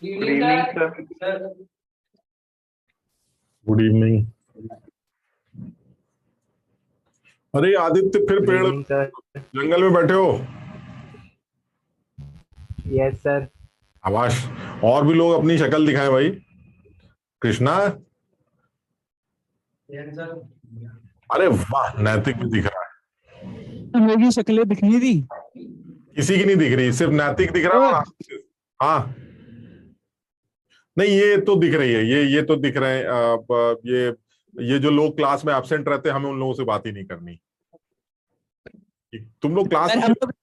Good evening sir. Good evening. अरे आदित्य, फिर good पेड़ इवनिंग सर। जंगल में बैठे हो? Yes sir. आवाज और भी लोग अपनी शक्ल दिखाएं भाई। कृष्णा, अरे वाह, नैतिक भी दिख रहा है। मेरी शक्लें दिखनी थी। किसी की नहीं दिख रही, सिर्फ नैतिक दिख रहा है। और हाँ, नहीं ये तो दिख रही है, ये तो दिख रहे हैं। ये जो लोग क्लास में एब्सेंट रहते हैं, हमें उन लोगों से बात ही नहीं करनी। तुम लोग क्लास सर में। हम लोग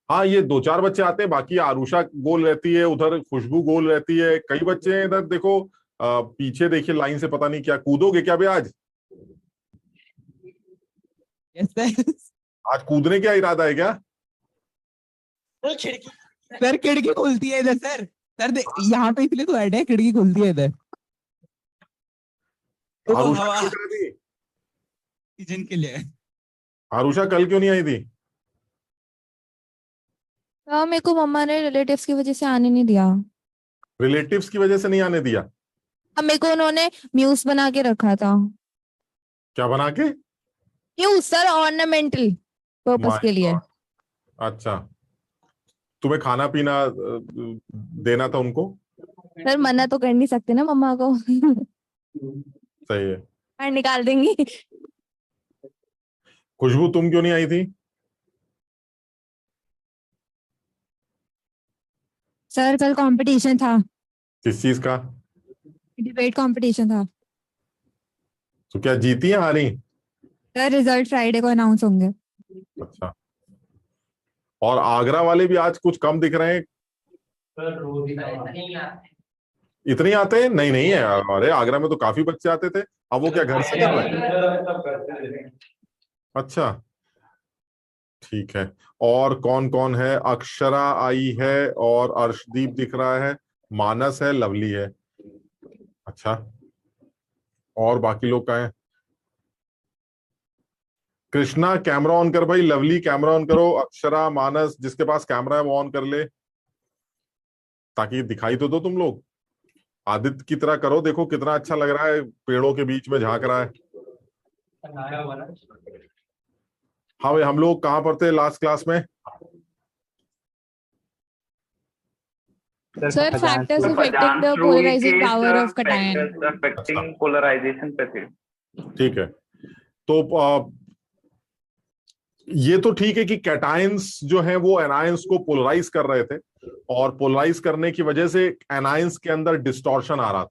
हाँ, ये दो चार बच्चे आते हैं, बाकी आरुषा गोल रहती है, उधर खुशबू गोल रहती है, कई बच्चे हैं इधर देखो। पीछे देखिए लाइन से, पता नहीं क्या कूदोगे क्या भी आज? Yes sir. आज कूदने का इरादा है क्या? सर खिड़की खुलती है इधर सर। सर यहाँ पे इसलिए तो ऐड है, खिड़की खुलती है इधर तो आरुषा हवा कल कहाँ थी? किचन के लिए। आरुषा कल क्यों नहीं आई थी? हाँ, मेरे को मम्मा ने रिलेटिव्स की वजह से आने नहीं दिया। रिलेटिव्स की वजह से नहीं आने दिया? अब मेरे को उन्होंने म्यूज बना के रखा था। क्या बना के? म्यूज सर, ऑर्नामेंटल पर्पस माय के लिए। गॉड। अच्छा, तुम्हें खाना पीना देना था उनको। सर मना तो कर नहीं सकते ना मम्मा को। सही है। बाहर निकाल देंगी। खुशबू, तुम क्यों नहीं आई थी? सर कल कंपटीशन था, किस चीज का? डिबेट कंपटीशन था। तो क्या जीती या हारी? सर रिजल्ट फ्राइडे को अनाउंस होंगे। अच्छा, और आगरा वाले भी आज कुछ कम दिख रहे हैं। इतने ही आते हैं? नहीं नहीं है, अरे आगरा में तो काफी बच्चे आते थे। अब वो क्या घर से कर रहे हैं? अच्छा, ठीक है। और कौन कौन है? अक्षरा आई है, और अर्शदीप दिख रहा है, मानस है, लवली है। अच्छा, और बाकी लोग कहाँ हैं? कृष्णा कैमरा ऑन कर भाई, लवली कैमरा ऑन करो, अक्षरा, मानस, जिसके पास कैमरा है वो ऑन कर ले, ताकि दिखाई तो दो तुम लोग। आदित्य की तरह करो, देखो कितना अच्छा लग रहा है, पेड़ों के बीच में झांक रहा है। हाँ भाई, हम लोग कहाँ पर थे लास्ट क्लास में? Sir factors affecting the polarising power of cation. Affecting polarisation पे थे। ठीक है, तो ये तो ठीक है कि कैटायंस जो है वो एनायंस को पोलराइज कर रहे थे, और पोलराइज करने की वजह से एनायंस के अंदर डिस्टॉर्शन आ रहा था,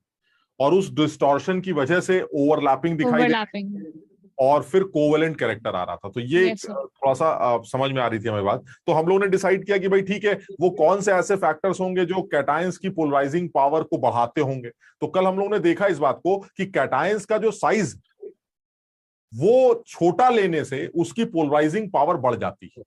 और उस डिस्टॉर्शन की वजह से ओवरलैपिंग दिखाई दे, और फिर कोवेलेंट कैरेक्टर आ रहा था। तो ये थोड़ा सा समझ में आ रही थी हमें बात। तो हम लोगों ने डिसाइड किया कि भाई ठीक है, वो कौन से ऐसे फैक्टर्स होंगे जो कैटायंस की पोलराइजिंग पावर को बढ़ाते होंगे। तो कल हम लोगों ने देखा इस बात को कि कैटायंस का जो साइज, वो छोटा लेने से उसकी पोलराइजिंग पावर बढ़ जाती है।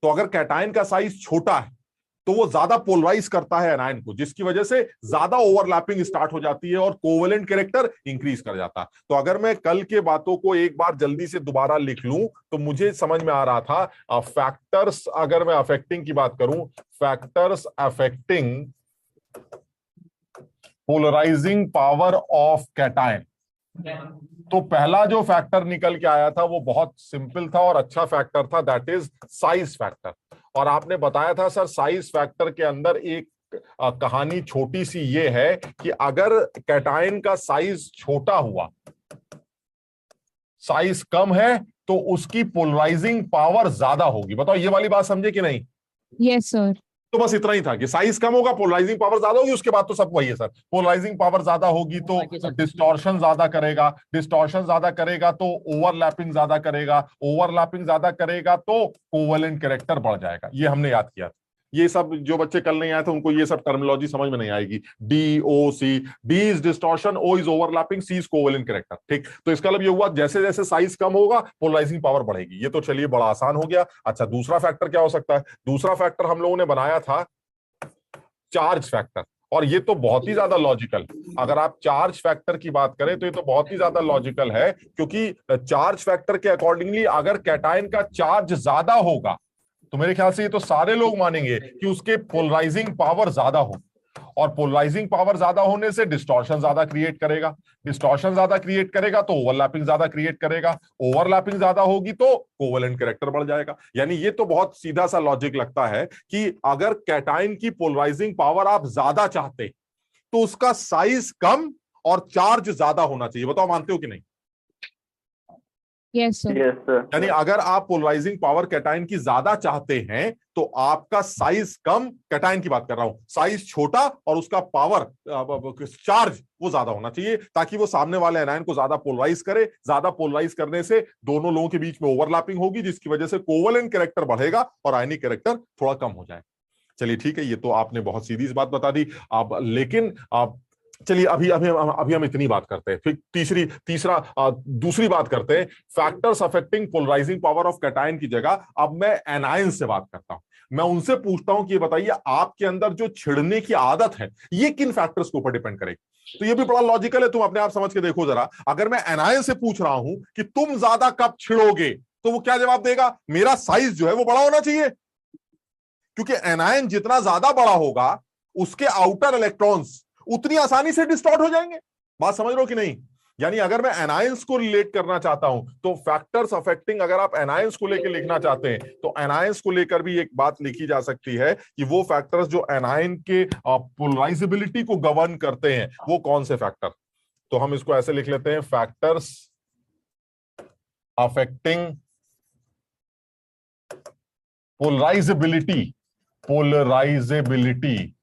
तो अगर कैटायन का साइज छोटा है तो वो ज्यादा पोलराइज करता है एनायन को, जिसकी वजह से ज्यादा ओवरलैपिंग स्टार्ट हो जाती है और कोवेलेंट कैरेक्टर इंक्रीज कर जाता है। तो अगर मैं कल के बातों को एक बार जल्दी से दोबारा लिख लूं तो मुझे समझ में आ रहा था, फैक्टर्स, अगर मैं अफेक्टिंग की बात करूं, factors affecting polarising power of cation, तो पहला जो फैक्टर निकल के आया था वो बहुत सिंपल था और अच्छा फैक्टर था, दैट इज साइज फैक्टर। और आपने बताया था सर, साइज फैक्टर के अंदर एक कहानी छोटी सी ये है कि अगर कैटायन का साइज छोटा हुआ, साइज कम है, तो उसकी पोलराइजिंग पावर ज्यादा होगी। बताओ ये वाली बात समझे कि नहीं? Yes sir. तो बस इतना ही था कि साइज कम होगा, पोलराइजिंग पावर ज्यादा होगी, उसके बाद तो सब वही है सर। पोलराइजिंग पावर ज्यादा होगी तो डिस्टॉर्शन ज्यादा करेगा, डिस्टॉर्शन ज्यादा करेगा तो ओवरलैपिंग ज्यादा करेगा, ओवरलैपिंग ज्यादा करेगा तो कोवेलेंट कैरेक्टर बढ़ जाएगा। ये हमने याद किया था। ये सब जो बच्चे कल नहीं आए थे उनको ये सब टर्मिनोलॉजी समझ में नहीं आएगी। D O C, D is distortion, O is overlapping, C is covalent character. ठीक, तो इसका मतलब ये हुआ जैसे जैसे साइज कम होगा पोलराइजिंग पावर बढ़ेगी। ये तो चलिए बड़ा आसान हो गया। अच्छा, दूसरा फैक्टर क्या हो सकता है? दूसरा फैक्टर हम लोगों ने बनाया था चार्ज फैक्टर, और ये तो बहुत ही ज्यादा लॉजिकल। अगर आप चार्ज फैक्टर की बात करें तो ये तो बहुत ही ज्यादा लॉजिकल है, क्योंकि चार्ज फैक्टर के अकॉर्डिंगली अगर कैटायन का चार्ज ज्यादा होगा तो मेरे ख्याल से ये तो सारे लोग मानेंगे कि उसके पोलराइजिंग पावर ज्यादा हो, और पोलराइजिंग पावर ज्यादा होने से डिस्टॉर्शन ज्यादा क्रिएट करेगा, डिस्टॉर्शन ज्यादा क्रिएट करेगा तो ओवरलैपिंग ज्यादा क्रिएट करेगा, ओवरलैपिंग ज्यादा होगी तो कोवेलेंट कैरेक्टर बढ़ जाएगा। यानी ये तो बहुत सीधा सा लॉजिक लगता है कि अगर कैटायन की पोलराइजिंग पावर आप ज्यादा चाहते तो उसका साइज कम और चार्ज ज्यादा होना चाहिए। बताओ मानते हो कि नहीं? Yes, sir. Yes, sir. यानी अगर आप पोलराइजिंग पावर कैटायन की ज्यादा चाहते हैं तो आपका साइज कम, कैटायन की बात कर रहा हूं, साइज छोटा और उसका पावर चार्ज वो ज्यादा होना चाहिए, ताकि वो सामने वाले एनायन को ज्यादा पोलराइज करे। ज्यादा पोलराइज करने से दोनों लोगों के बीच में ओवरलैपिंग होगी, जिसकी वजह से कोवेलेंट कैरेक्टर बढ़ेगा और आयनिक कैरेक्टर थोड़ा कम हो जाए। चलिए ठीक है, ये तो आपने बहुत सीधी सी बात बता दी। अब लेकिन चलिए अभी अभी अभी हम इतनी बात करते हैं, फिर दूसरी बात करते हैं, factors affecting polarising power of cation की जगह अब मैं एनायन से बात करता हूं। मैं उनसे पूछता हूं कि ये बताइए आपके अंदर जो छिड़ने की आदत है ये किन फैक्टर्स के ऊपर डिपेंड करेगी? तो ये भी बड़ा लॉजिकल है, तुम अपने आप समझ के देखो जरा। अगर मैं एनायन से पूछ रहा हूं कि तुम ज्यादा कब छिड़ोगे, तो वो क्या जवाब देगा? मेरा साइज जो है वो बड़ा होना चाहिए, क्योंकि एनायन जितना ज्यादा बड़ा होगा उसके आउटर इलेक्ट्रॉन्स उतनी आसानी से डिस्टॉर्ट हो जाएंगे। बात समझ रहे हो कि नहीं? यानी अगर मैं एनायंस को रिलेट करना चाहता हूं तो फैक्टर्स अफेक्टिंग, अगर आप एनायंस को लेकर लिखना चाहते हैं तो एनायंस को लेकर भी एक बात लिखी जा सकती है कि वो फैक्टर्स जो एनायन के पोलराइजेबिलिटी को गवर्न करते हैं वो कौन से फैक्टर। तो हम इसको ऐसे लिख लेते हैं, factors affecting polarisability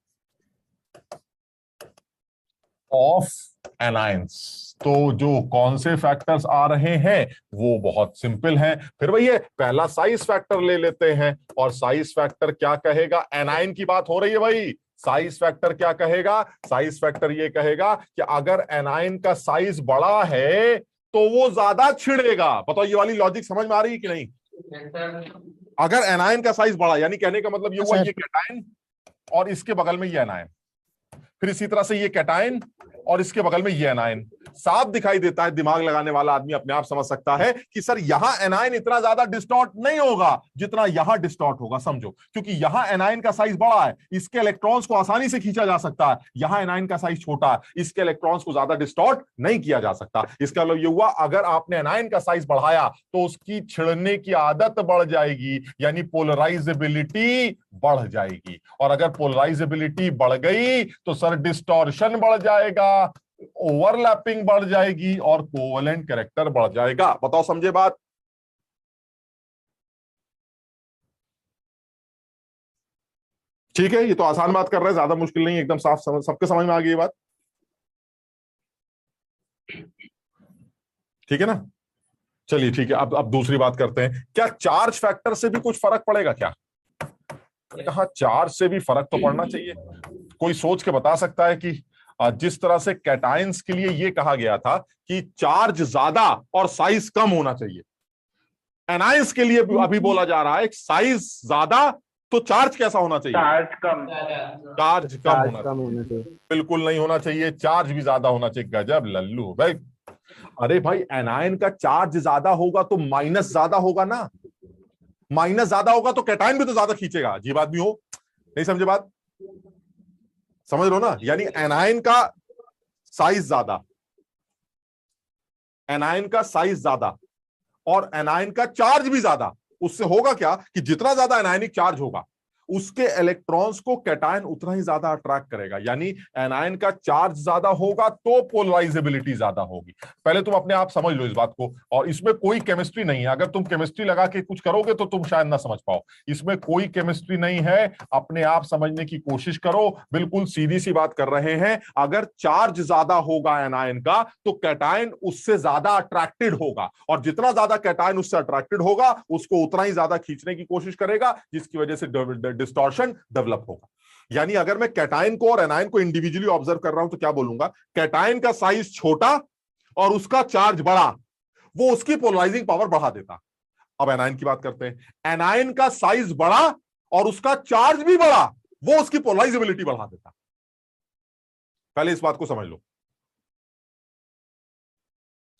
of anions. तो जो कौन से फैक्टर्स आ रहे हैं वो बहुत सिंपल हैं। फिर वही है, पहला साइज फैक्टर ले लेते हैं, और साइज फैक्टर क्या कहेगा? एनायन की बात हो रही है भाई। साइज फैक्टर क्या कहेगा? साइज फैक्टर ये कहेगा कि अगर एनायन का साइज बड़ा है तो वो ज्यादा छिड़ेगा। बताओ ये वाली लॉजिक समझ में आ रही है कि नहीं? अगर एनायन का साइज बड़ा, यानी कहने का मतलब ये हुआ ये कैटायन और इसके बगल में ये एनायन, फिर इसी तरह से ये कैटायन और इसके बगल में ये एनायन। साफ दिखाई देता है, दिमाग लगाने वाला आदमी अपने आप समझ सकता है कि सर यहां एनायन इतना ज्यादा डिस्टॉर्ट नहीं होगा जितना यहां डिस्टॉर्ट होगा। समझो, क्योंकि यहां एनायन का साइज बड़ा है, इसके इलेक्ट्रॉन्स को आसानी से खींचा जा सकता है। यहां एनायन का साइज छोटा है, इसके इलेक्ट्रॉन्स को ज्यादा डिस्टॉर्ट नहीं किया जा सकता। इसका मतलब ये हुआ, अगर आपने एनायन का साइज बढ़ाया तो उसकी छिड़ने की आदत बढ़ जाएगी, यानी पोलराइजेबिलिटी बढ़ जाएगी। और अगर पोलराइजेबिलिटी बढ़ गई तो सर डिस्टॉर्शन बढ़ जाएगा, ओवरलैपिंग बढ़ जाएगी और कोवेलेंट कैरेक्टर बढ़ जाएगा। बताओ समझे बात? ठीक है, ये तो आसान बात कर रहे हैं, ज्यादा मुश्किल नहीं, एकदम साफ समझ, सबके समझ में आ गई ये बात। ठीक है ना? चलिए ठीक है, अब दूसरी बात करते हैं, क्या चार्ज फैक्टर से भी कुछ फर्क पड़ेगा क्या? कहा चार्ज से भी फर्क तो पड़ना चाहिए। कोई सोच के बता सकता है कि जिस तरह से कैटायंस के लिए ये कहा गया था कि चार्ज ज्यादा और साइज कम होना चाहिए, एनायंस के लिए अभी बोला जा रहा है साइज ज्यादा तो चार्ज कैसा होना चाहिए? चार्ज कम। चार्ज कम होना चाहिए। बिल्कुल नहीं होना चाहिए, चार्ज भी ज्यादा होना चाहिए। गजब लल्लू भाई। अरे भाई, एनायन का चार्ज ज्यादा होगा तो माइनस ज्यादा होगा ना, माइनस ज्यादा होगा तो कैटायन भी तो ज्यादा खींचेगा। अजीब आदमी हो, नहीं समझे बात? समझ लो ना? यानी एनायन का साइज ज्यादा, एनायन का साइज ज्यादा और एनायन का चार्ज भी ज्यादा, उससे होगा क्या कि जितना ज्यादा एनायनिक चार्ज होगा उसके इलेक्ट्रॉन्स को कैटायन उतना ही ज्यादा अट्रैक्ट करेगा। यानी एनायन का चार्ज ज्यादा होगा तो पोलराइजेबिलिटी ज्यादा होगी। पहले तुम अपने आप समझ लो इस बात को, और इसमें कोई केमिस्ट्री नहीं है। अगर तुम केमिस्ट्री लगा के कुछ करोगे तो तुम शायद ना समझ पाओ। इसमें कोई केमिस्ट्री नहीं है, अपने आप समझने की कोशिश करो। बिल्कुल सीधी सी बात कर रहे हैं, अगर चार्ज ज्यादा होगा एनायन का तो कैटायन उससे ज्यादा अट्रैक्टेड होगा, और जितना ज्यादा कैटायन उससे अट्रैक्टेड होगा उसको उतना ही ज्यादा खींचने की कोशिश करेगा, जिसकी वजह से डिस्टॉर्शन डेवलप होगा। यानी अगर मैं कैटायन को और एनायन को इंडिविजुअली ऑब्जर्व कर रहा हूं तो क्या बोलूंगा? कैटायन का साइज छोटा और उसका चार्ज बड़ा, वो उसकी पोलराइजिंग पावर बढ़ा देता। अब एनायन की बात करते हैं। एनायन का साइज बड़ा और उसका चार्ज भी बड़ा, वो उसकी पोलराइजेबिलिटी बढ़ा देता। पहले इस बात को समझ लो।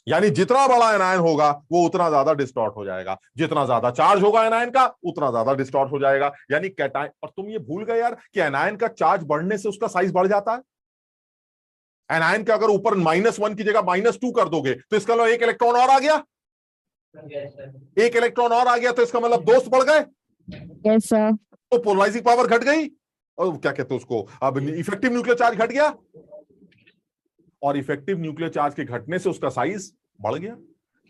यानी जितना बड़ा एनायन होगा वो उतना ज्यादा डिस्टॉर्ट हो जाएगा, जितना ज्यादा चार्ज होगा एनायन का उतना ज्यादा डिस्टॉर्ट हो जाएगा। यानी कैटायन, और तुम ये भूल गए यार कि एनायन का चार्ज बढ़ने से उसका साइज बढ़ जाता है। एनायन का अगर ऊपर -1 की जगह -2 कर दोगे तो इसका मतलब एक इलेक्ट्रॉन और आ गया, एक इलेक्ट्रॉन और आ गया तो इसका मतलब दोस्त बढ़ गए। Yes, sir. तो पोलराइजिंग पावर घट गई, और क्या कहते हैं उसको, अब इफेक्टिव न्यूक्लियर चार्ज घट गया, और इफेक्टिव न्यूक्लियर चार्ज के घटने से उसका साइज बढ़ गया।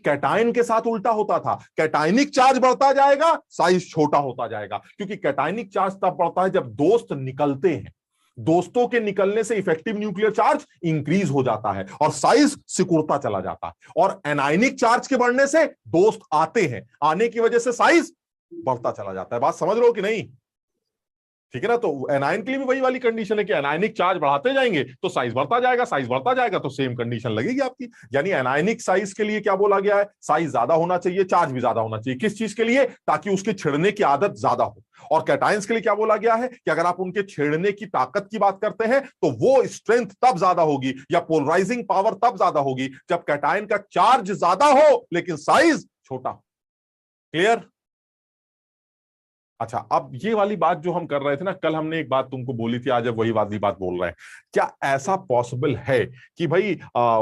कैटायन के साथ उल्टा होता था, कैटायनिक चार्ज बढ़ता जाएगा, साइज छोटा होता जाएगा, क्योंकि कैटायनिक चार्ज तब बढ़ता है जब दोस्त निकलते हैं। दोस्तों के निकलने से इफेक्टिव न्यूक्लियर चार्ज इंक्रीज हो जाता है और साइज सिकुड़ता चला जाता है। और एनायनिक चार्ज के बढ़ने से दोस्त आते हैं, आने की वजह से साइज बढ़ता चला जाता है। बात समझ रहे हो कि नहीं? ठीक है ना? तो एनायन के लिए भी वही वाली कंडीशन है कि एनायनिक चार्ज बढ़ाते जाएंगे तो साइज बढ़ता जाएगा, साइज बढ़ता जाएगा तो सेम कंडीशन लगेगी आपकी। यानी एनायनिक साइज के लिए क्या बोला गया है, साइज ज्यादा होना चाहिए, चार्ज भी ज्यादा होना चाहिए। किस चीज के लिए? ताकि उसके छिड़ने की आदत ज्यादा हो। और कैटायंस के लिए क्या बोला गया है कि अगर आप उनके छेड़ने की ताकत की बात करते हैं तो वो स्ट्रेंथ तब ज्यादा होगी या पोलराइजिंग पावर तब ज्यादा होगी जब कैटायन का चार्ज ज्यादा हो लेकिन साइज छोटा हो। क्लियर? अच्छा, अब ये वाली बात जो हम कर रहे थे ना, कल हमने एक बात तुमको बोली थी, आज अब वही वाली बात बोल रहे हैं। क्या ऐसा पॉसिबल है कि भाई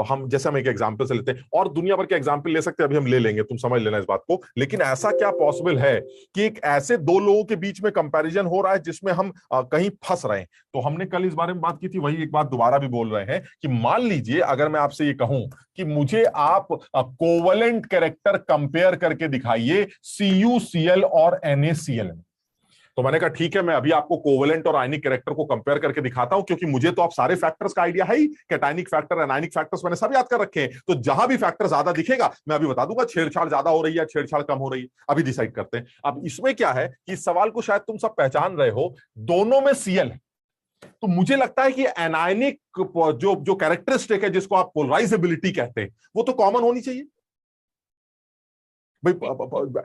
हम जैसे हम एक एग्जांपल से लेते हैं, और दुनिया भर के एग्जांपल ले सकते हैं, अभी हम ले लेंगे, तुम समझ लेना इस बात को। लेकिन ऐसा क्या पॉसिबल है कि एक ऐसे दो लोगों के बीच में कंपैरिजन हो रहा है जिसमें हम कहीं फंस रहे हैं? तो हमने कल इस बारे में बात की थी, वही एक बात दोबारा भी बोल रहे हैं कि मान लीजिए अगर मैं आपसे ये कहूं कि मुझे आप कोवलेंट कैरेक्टर कंपेयर करके दिखाइए CuCl और NaCl में। तो मैंने कहा ठीक है, मैं अभी आपको कोवेलेंट और आयनिक कैरेक्टर को कंपेयर करके दिखाता हूं, क्योंकि मुझे तो आप सारे फैक्टर्स का आइडिया है ही, कैटायनिक फैक्टर, एनायनिक फैक्टर्स मैंने सब याद कर रखे हैं। तो जहां भी फैक्टर ज्यादा दिखेगा मैं अभी बता दूंगा छेड़छाड़ ज्यादा हो रही है, छेड़छाड़ कम हो रही है, अभी डिसाइड करते हैं। अब इसमें क्या है कि इस सवाल को शायद तुम सब पहचान रहे हो, दोनों में Cl है। तो मुझे लगता है कि एनायनिक जो कैरेक्टरिस्टिक है जिसको आप पोलराइजेबिलिटी कहते हैं वो तो कॉमन होनी चाहिए भाई।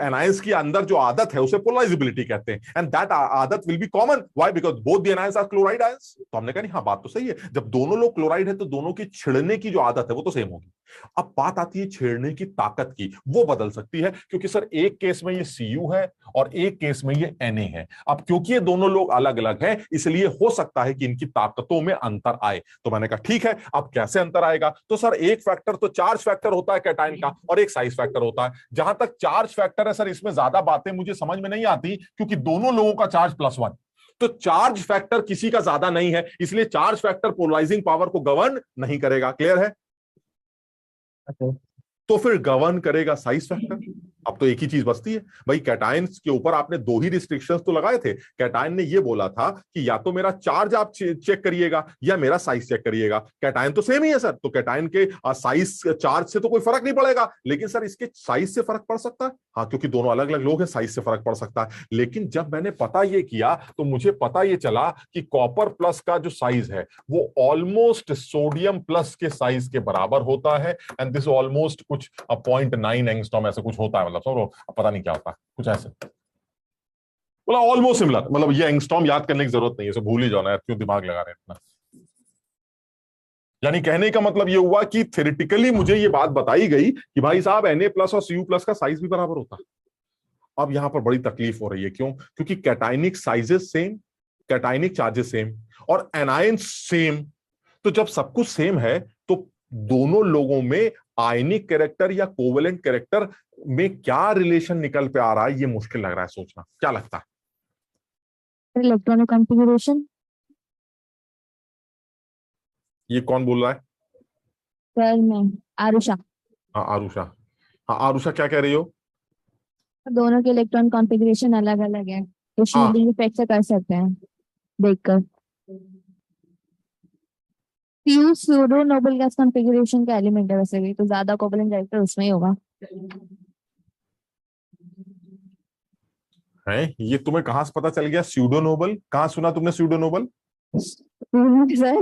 एनायंस की अंदर जो आदत है उसे पोलराइजेबिलिटी कहते हैं, एंड दैट आदत will be common. Why? Because both the anions are chloride ions. तो हमने कहा नहीं, हाँ बात तो सही है, जब दोनों लोग क्लोराइड है तो दोनों की छिड़ने की जो आदत है वो तो सेम होगी। अब बात आती है छेड़ने की ताकत की, वो बदल सकती है, क्योंकि सर एक केस में ये Cu है और एक केस में ये Na है। अब क्योंकि ये दोनों लोग अलग अलग हैं इसलिए हो सकता है कि इनकी ताकतों में अंतर आए। तो मैंने कहा ठीक है, अब कैसे अंतर आएगा? तो सर एक फैक्टर तो चार्ज फैक्टर होता है कैटायन का, और एक साइज फैक्टर होता है। जहां तक चार्ज फैक्टर है सर, इसमें ज्यादा बातें मुझे समझ में नहीं आती, क्योंकि दोनों लोगों का चार्ज +1, तो चार्ज फैक्टर किसी का ज्यादा नहीं है, इसलिए चार्ज फैक्टर पोलराइजिंग पावर को गवर्न नहीं करेगा। क्लियर है? तो फिर गवर्न करेगा साइज फैक्टर। अब तो एक ही चीज बचती है भाई, कैटायंस के ऊपर आपने दो ही रिस्ट्रिक्शंस तो लगाए थे। कैटायन ने ये बोला था कि या तो मेरा चार्ज आप चेक करिएगा या मेरा साइज चेक करिएगा। कैटायन तो सेम ही है सर, तो कैटायन के साइज चार्ज से तो कोई फर्क नहीं पड़ेगा, लेकिन सर इसके साइज से फर्क पड़ सकता है। हाँ, क्योंकि दोनों अलग अलग लोग हैं, साइज से फर्क पड़ सकता है। लेकिन जब मैंने पता ये किया तो मुझे पता ये चला कि कॉपर प्लस का जो साइज है वो ऑलमोस्ट सोडियम प्लस के साइज के बराबर होता है, एंड दिस ऑलमोस्ट कुछ 0.9 एंगस्ट्रॉम ऐसा कुछ होता है, मतलब समझो, पता नहीं क्या होता है, कुछ ऐसे बोला, ऑलमोस्ट सिमिलर। मतलब ये एंगस्ट्रॉम याद करने की जरूरत नहीं है, भूल ही जाओ ना यार, क्यों दिमाग लगा रहे हैं इतना। यानी कहने का मतलब ये हुआ कि थ्योरेटिकली मुझे ये बात बताई गई कि भाई साहब Na+ और Cu+ का साइज भी बराबर होता है। अब यहां पर बड़ी तकलीफ हो रही है, क्यों? क्योंकि cationic sizes same, cationic charges same और एनायन सेम। तो जब सब कुछ सेम है तो दोनों लोगों में आयनिक कैरेक्टर या कोवेलेंट कैरेक्टर में क्या रिलेशन निकल पे आ रहा है, ये मुश्किल लग रहा है सोचना। क्या लगता है? Electronic configuration. ये कौन बोल रहा है? सर मैं आरुषा। हाँ आरुषा। हाँ आरुषा, क्या कह रही हो? दोनों के इलेक्ट्रॉन कॉन्फ़िगरेशन अलग अलग है, तो शील्डिंग इफेक्ट से कर सकते हैं देखकर। Cu pseudo noble gas configuration का एलिमेंट है वैसे भी, तो ज्यादा कोवेलेंट कैरेक्टर उसमें ही होगा। है ये तुम्हें कहां से पता चल गया? स्यूडो नोबल कहां सुना तुमने? स्यूडो नोबल सर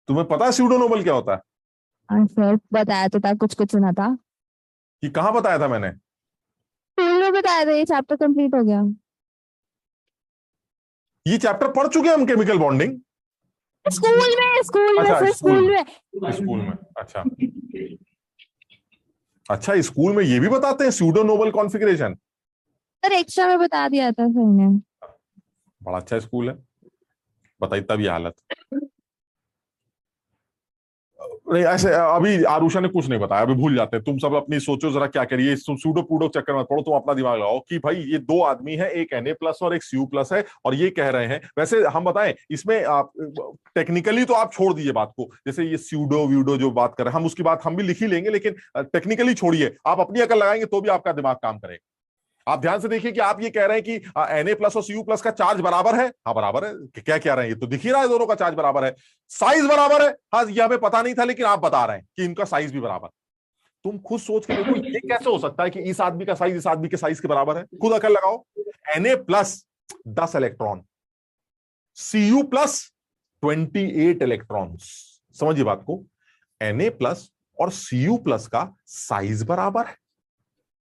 तुम्हें पता है स्यूडो नोबल क्या होता है? सर बताया तो था, कुछ कुछ सुना था। कि कहां बताया था मैंने? स्कूल में बताया था, ये चैप्टर कंप्लीट हो गया। ये चैप्टर पढ़ चुके हैं हम, केमिकल बॉन्डिंग। स्कूल में अच्छा, सर, स्कूल में। स्कूल में, अच्छा। अच्छा, स्कूल में ये भी बताते हैं pseudo noble configuration? Sir extra में बता दिया था सर ने। बड़ा अच्छा स्कूल है, बताइए तब ये हालत। नहीं ऐसे अभी आरुषा ने कुछ नहीं बताया, अभी भूल जाते हैं। तुम सब अपनी सोचो जरा क्या करिए, सूडो पूडो चक्कर मत पड़ो, तुम अपना दिमाग लगाओ कि भाई ये दो आदमी है, एक Na+ और एक Cu+ है, और ये कह रहे हैं। वैसे हम बताएं इसमें, आप टेक्निकली तो आप छोड़ दीजिए बात को, जैसे ये स्यूडो व्यूडो जो बात कर रहे हैं हम उसकी बात हम भी लिख ही लेंगे, लेकिन टेक्निकली छोड़िए, आप अपनी अकल लगाएंगे तो भी आपका दिमाग काम करेगा। आप ध्यान से देखिए कि आप ये कह रहे हैं कि Na+ और Cu+ का चार्ज बराबर है। हाँ बराबर है, क्या कह रहे हैं, ये तो दिख ही रहा है दोनों का चार्ज बराबर है। साइज बराबर है, हाँ ये हमें पता नहीं था लेकिन आप बता रहे हैं कि इनका साइज भी बराबर। तुम खुद सोच के देखो ये कैसे हो सकता है कि इस आदमी का साइज इस आदमी के साइज के बराबर है, खुद अकल लगाओ। Na+ 10 electron, Cu+ 28 electron. समझिए बात को, Na+ और Cu+ का साइज बराबर है,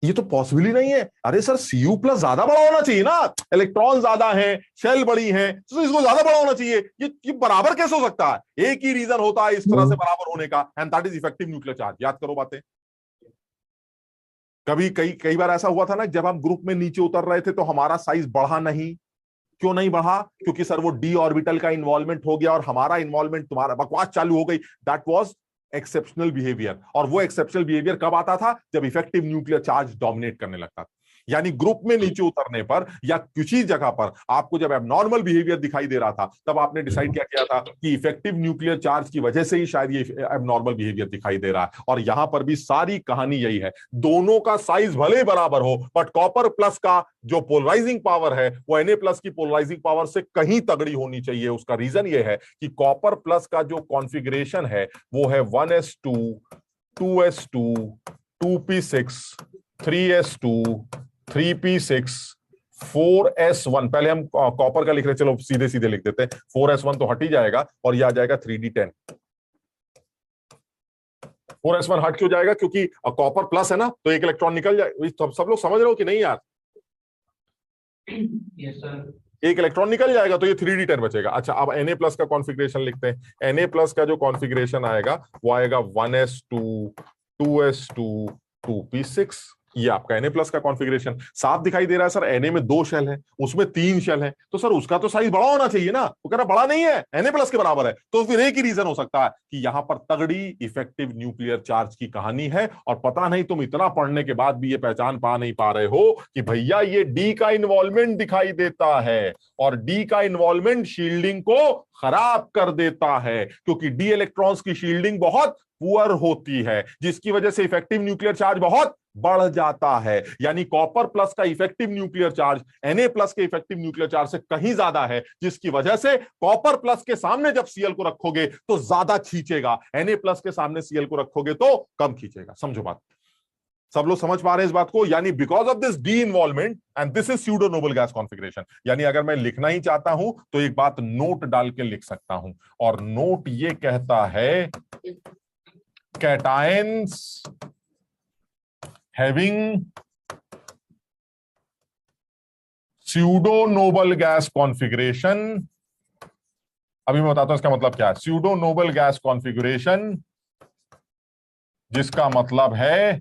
ये तो पॉसिबल ही नहीं है। अरे सर Cu+ ज्यादा बड़ा होना चाहिए ना, इलेक्ट्रॉन ज्यादा है, शेल बड़ी है, तो इसको ज्यादा बड़ा होना चाहिए। ये बराबर कैसे हो सकता है? एक ही रीजन होता है इस तरह से बराबर होने का, and that is effective nuclear charge. याद करो बातें। कभी कई बार ऐसा हुआ था ना, जब हम ग्रुप में नीचे उतर रहे थे तो हमारा साइज बढ़ा नहीं। क्यों नहीं बढ़ा? क्योंकि सर वो d ऑर्बिटल का इन्वॉल्वमेंट हो गया और हमारा इन्वॉल्वमेंट, तुम्हारा बकवास चालू हो गई। That was exceptional behaviour. और वो एक्सेप्शनल बिहेवियर कब आता था? जब इफेक्टिव न्यूक्लियर चार्ज डोमिनेट करने लगता था। यानी ग्रुप में नीचे उतरने पर या किसी जगह पर आपको जब एबनॉर्मल बिहेवियर दिखाई दे रहा था, तब आपने डिसाइड क्या किया था कि इफेक्टिव न्यूक्लियर चार्ज की वजह से ही शायद ये एबनॉर्मल बिहेवियर दिखाई दे रहा है। और यहां पर भी सारी कहानी यही है, दोनों का साइज भले बराबर हो, बट कॉपर+ का जो पोलराइजिंग पावर है वो Na+ की पोलराइजिंग पावर से कहीं तगड़ी होनी चाहिए। उसका रीजन ये है कि कॉपर+ का जो कॉन्फ़िगरेशन है वो है 1s2 2s2 2p6 3s2 3p6 4s1। पहले हम कॉपर का लिख रहे, चलो सीधे सीधे लिख देते हैं। 4s1 तो हट ही जाएगा और यह आ जाएगा 3d10। 4s1 हट क्यों जाएगा? क्योंकि कॉपर+ है ना, तो एक इलेक्ट्रॉन निकल जाए। सब लोग समझ रहे हो कि नहीं यार? Yes, sir. एक इलेक्ट्रॉन निकल जाएगा तो ये 3d10 बचेगा। अच्छा, अब Na+ का कॉन्फ़िगरेशन लिखते हैं। Na+ का जो कॉन्फ़िगरेशन आएगा वो आएगा 1s2 2s2 2p6। ये आपका Na+ का कॉन्फ़िगरेशन साफ दिखाई दे रहा है। सर Na में 2 शेल है, उसमें 3 शेल है, तो सर उसका तो साइज बड़ा होना चाहिए ना। वो कह रहा बड़ा नहीं है, Na+ के बराबर है। तो फिर एक ही रीजन हो सकता है कि यहां पर तगड़ी इफेक्टिव न्यूक्लियर चार्ज की कहानी है। और पता नहीं तुम इतना पढ़ने के बाद भी ये पहचान पा नहीं पा रहे हो कि भैया ये D का इन्वॉल्वमेंट दिखाई देता है, और D का इन्वॉल्वमेंट शील्डिंग को खराब कर देता है, क्योंकि D इलेक्ट्रॉन्स की शील्डिंग बहुत पुअर होती है, जिसकी वजह से इफेक्टिव न्यूक्लियर चार्ज बहुत बढ़ जाता है। यानी कॉपर+ का इफेक्टिव न्यूक्लियर चार्ज Na+ के इफेक्टिव न्यूक्लियर चार्ज से कहीं ज्यादा है, जिसकी वजह से कॉपर+ के सामने जब Cl को रखोगे तो ज्यादा खींचेगा, Na+ के सामने Cl को रखोगे तो कम खींचेगा। समझो बात, सब लोग समझ पा रहे हैं इस बात को? यानी because of this D involvement and this is pseudo noble gas configuration. यानी अगर मैं लिखना ही चाहता हूं तो एक बात नोट डाल के लिख सकता हूं, और नोट ये कहता है cations having pseudo noble gas configuration. अभी मैं बताता हूं इसका मतलब क्या है। स्यूडो नोबल गैस कॉन्फ़िगरेशन, जिसका मतलब है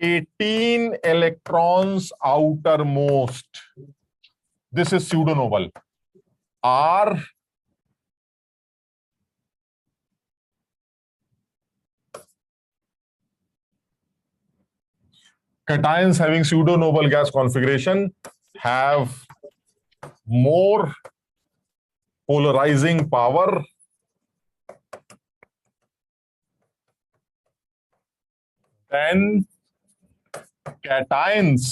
18 electrons outermost, this is pseudonoble, are cations having pseudonoble gas configuration have more polarizing power than cations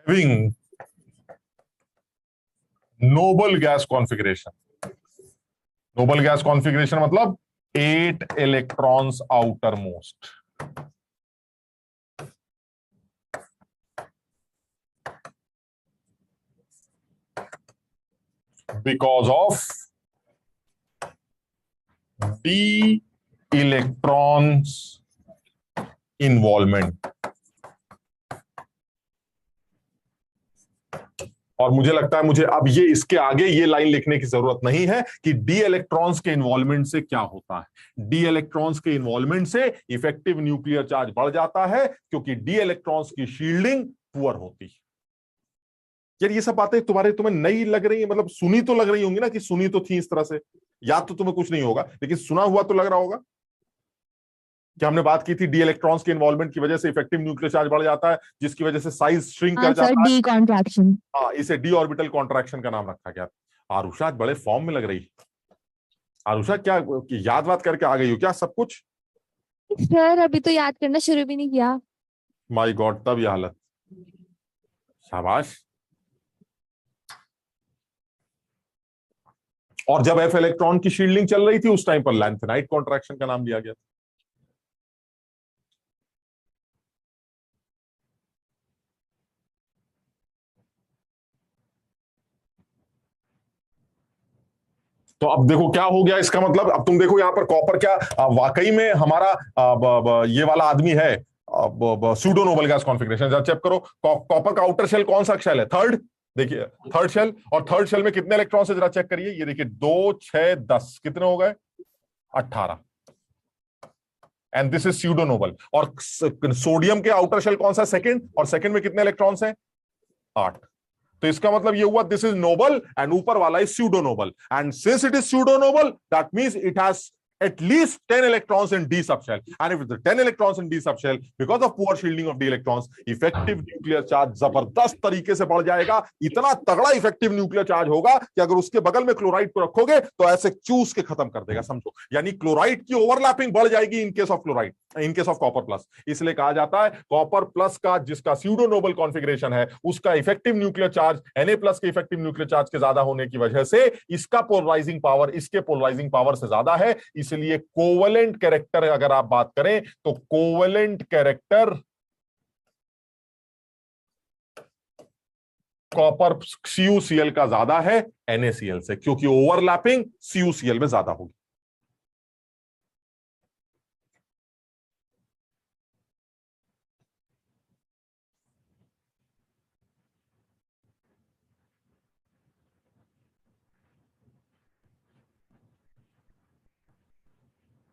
having noble gas configuration. Noble gas configuration मतलब 8 electrons outermost. Because of d electrons involvement. और मुझे लगता है मुझे अब ये इसके आगे ये लाइन लिखने की जरूरत नहीं है कि डी इलेक्ट्रॉन्स के इन्वॉल्वमेंट से क्या होता है। डी इलेक्ट्रॉन्स के इन्वॉल्वमेंट से इफेक्टिव न्यूक्लियर चार्ज बढ़ जाता है, क्योंकि डी इलेक्ट्रॉन्स की शील्डिंग पुअर होती है। यार ये सब बातें तुम्हें नई लग रही है, मतलब सुनी तो लग रही होंगी ना, कि सुनी तो थी इस तरह से, याद तो तुम्हें कुछ नहीं होगा, लेकिन सुना हुआ तो लग रहा होगा कि हमने बात की थी डी इलेक्ट्रॉन्स के इन्वॉल्वमेंट की वजह से इफेक्टिव न्यूक्लियर चार्ज बढ़ जाता है, जिसकी वजह से साइज श्रिंक कर जाता है। D contraction. हाँ, इसे डी ऑर्बिटल कॉन्ट्रैक्शन का नाम रखा गया। आरुषा आज बड़े फॉर्म में लग रही। आरुषा क्या याद वाद करके आ गई हो क्या सब कुछ? सर अभी तो याद करना शुरू भी नहीं किया। माय गॉड, तब यह हालत। शाबाश। और जब एफ इलेक्ट्रॉन की शील्डिंग चल रही थी उस टाइम पर लैंथेनाइट कॉन्ट्रैक्शन का नाम लिया गया था। तो अब देखो क्या हो गया इसका मतलब। अब तुम देखो यहां पर कॉपर क्या वाकई में हमारा ये वाला आदमी है, सूडो नोबल गैस कॉन्फिगरेशन। जरा चेक करो कॉपर का आउटर शेल कौन सा शेल है? थर्ड। देखिए थर्ड शेल, और थर्ड शेल में कितने इलेक्ट्रॉन है जरा चेक करिए। ये देखिए 2, 6, 10 कितने हो गए? 18। And this is pseudo noble. और सोडियम के आउटर शेल कौन सा? सेकंड, और सेकंड में कितने इलेक्ट्रॉन्स हैं? 8। तो इसका मतलब ये हुआ दिस इज नोबल एंड ऊपर वाला is pseudo noble, and since it is pseudo noble that means it has at least 10 electrons in d subshell, and if the 10 electrons in d subshell because of poor shielding of d electrons, effective nuclear charge जबरदस्त तरीके से बढ़ जाएगा। इतना तगड़ा effective nuclear charge होगा कि अगर उसके बगल में क्लोराइड को रखोगे तो ऐसे चूस के खत्म कर देगा, समझो। यानी क्लोराइड की ओवरलैपिंग बढ़ जाएगी in case of chloride, in case of copper plus. इसलिए कहा जाता है कॉपर प्लस का जिसका सूडो नोबल कॉन्फिगरेशन है उसका इफेक्टिव न्यूक्लियर चार्ज Na+ के इफेक्टिव न्यूक्लियर चार्ज के ज्यादा होने की वजह से इसका पोलराइजिंग पावर इसके पोलराइजिंग पावर से ज्यादा है। इसलिए कोवेलेंट कैरेक्टर अगर आप बात करें तो कोवेलेंट कैरेक्टर कॉपर CuCl का ज्यादा है NaCl से, क्योंकि ओवरलैपिंग CuCl में ज्यादा होगी।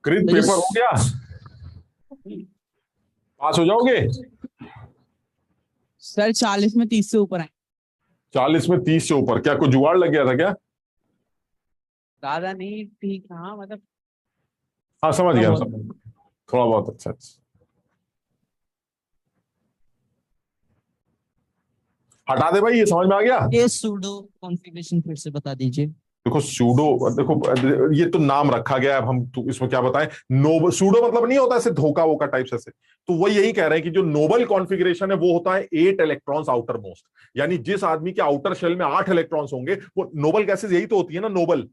क्रित पेपर हो गया? पास हो जाओगे? सर 40 में 30 से ऊपर है। 40 में 30 से ऊपर? क्या कोई जुगाड़ लग गया था क्या? ज्यादा नहीं, ठीक। हाँ मतलब हाँ समझ गया, थोड़ा बहुत। अच्छा अच्छा, हटा दे भाई, ये समझ में आ गया। ये सूडो कॉन्फ़िगरेशन फिर से बता दीजिए। देखो सूडो, देखो ये तो नाम रखा गया है, अब हम तो इसमें क्या बताएं। नोबल सूडो मतलब नहीं होता ऐसे धोखा वोका टाइप से, तो वो यही कह रहे हैं कि जो नोबल कॉन्फ़िगरेशन है वो होता है 8 इलेक्ट्रॉन्स आउटर मोस्ट। यानी जिस आदमी के आउटर शेल में 8 इलेक्ट्रॉन्स होंगे, वो नोबल गैसेस यही तो होती है ना। नोबल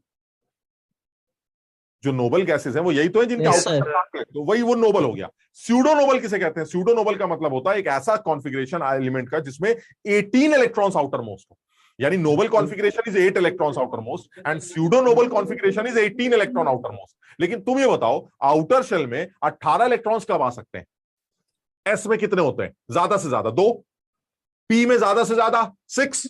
जो नोबल गैसेस हैं वो यही तो है जिनका आउटर, तो वही वो नोबल हो गया। सूडो नोबल किसे कहते हैं? सूडो नोबल का मतलब होता है एक ऐसा कॉन्फ़िगरेशन एलिमेंट का जिसमें 18 इलेक्ट्रॉन्स आउटर मोस्ट हो। यानी noble configuration is 8 electrons outermost and pseudo noble configuration is 18 electron outermost. लेकिन तुम ये बताओ आउटर शेल में 18 इलेक्ट्रॉन्स कब आ सकते हैं? एस में कितने होते हैं? ज्यादा से ज्यादा 2, पी में ज्यादा से ज्यादा 6,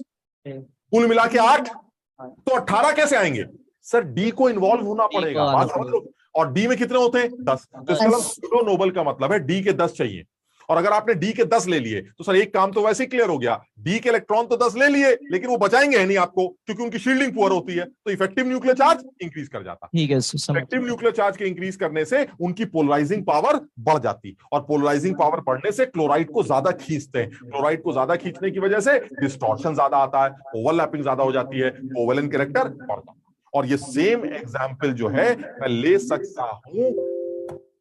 कुल मिला के 8। तो 18 कैसे आएंगे? सर डी को इन्वॉल्व होना पड़ेगा, बात समझ लो। और डी में कितने होते हैं? 10। तो इसका मतलब सूडो नोबल का मतलब है डी के 10 चाहिए। और अगर आपने डी के 10 ले लिए तो सर एक काम तो वैसे ही क्लियर हो गया, डी के इलेक्ट्रॉन तो 10 ले लिए लेकिन वो बचाएंगे नहीं आपको, क्योंकि उनकी शील्डिंग पुअर होती है। तो इफेक्टिव न्यूक्लियर चार्ज इंक्रीज कर जाता है। ठीक है, इफेक्टिव न्यूक्लियर चार्ज के इंक्रीज करने से उनकी पोलराइजिंग पावर बढ़ जाती, और पोलराइजिंग पावर बढ़ने से क्लोराइड को ज्यादा खींचते हैं। क्लोराइड को ज्यादा खींचने की वजह से डिस्टॉर्शन ज्यादा आता है, ओवरलैपिंग ज्यादा हो जाती है, कोवेलेंट कैरेक्टर बढ़ता है। और ये सेम एग्जाम्पल जो है मैं ले सकता हूं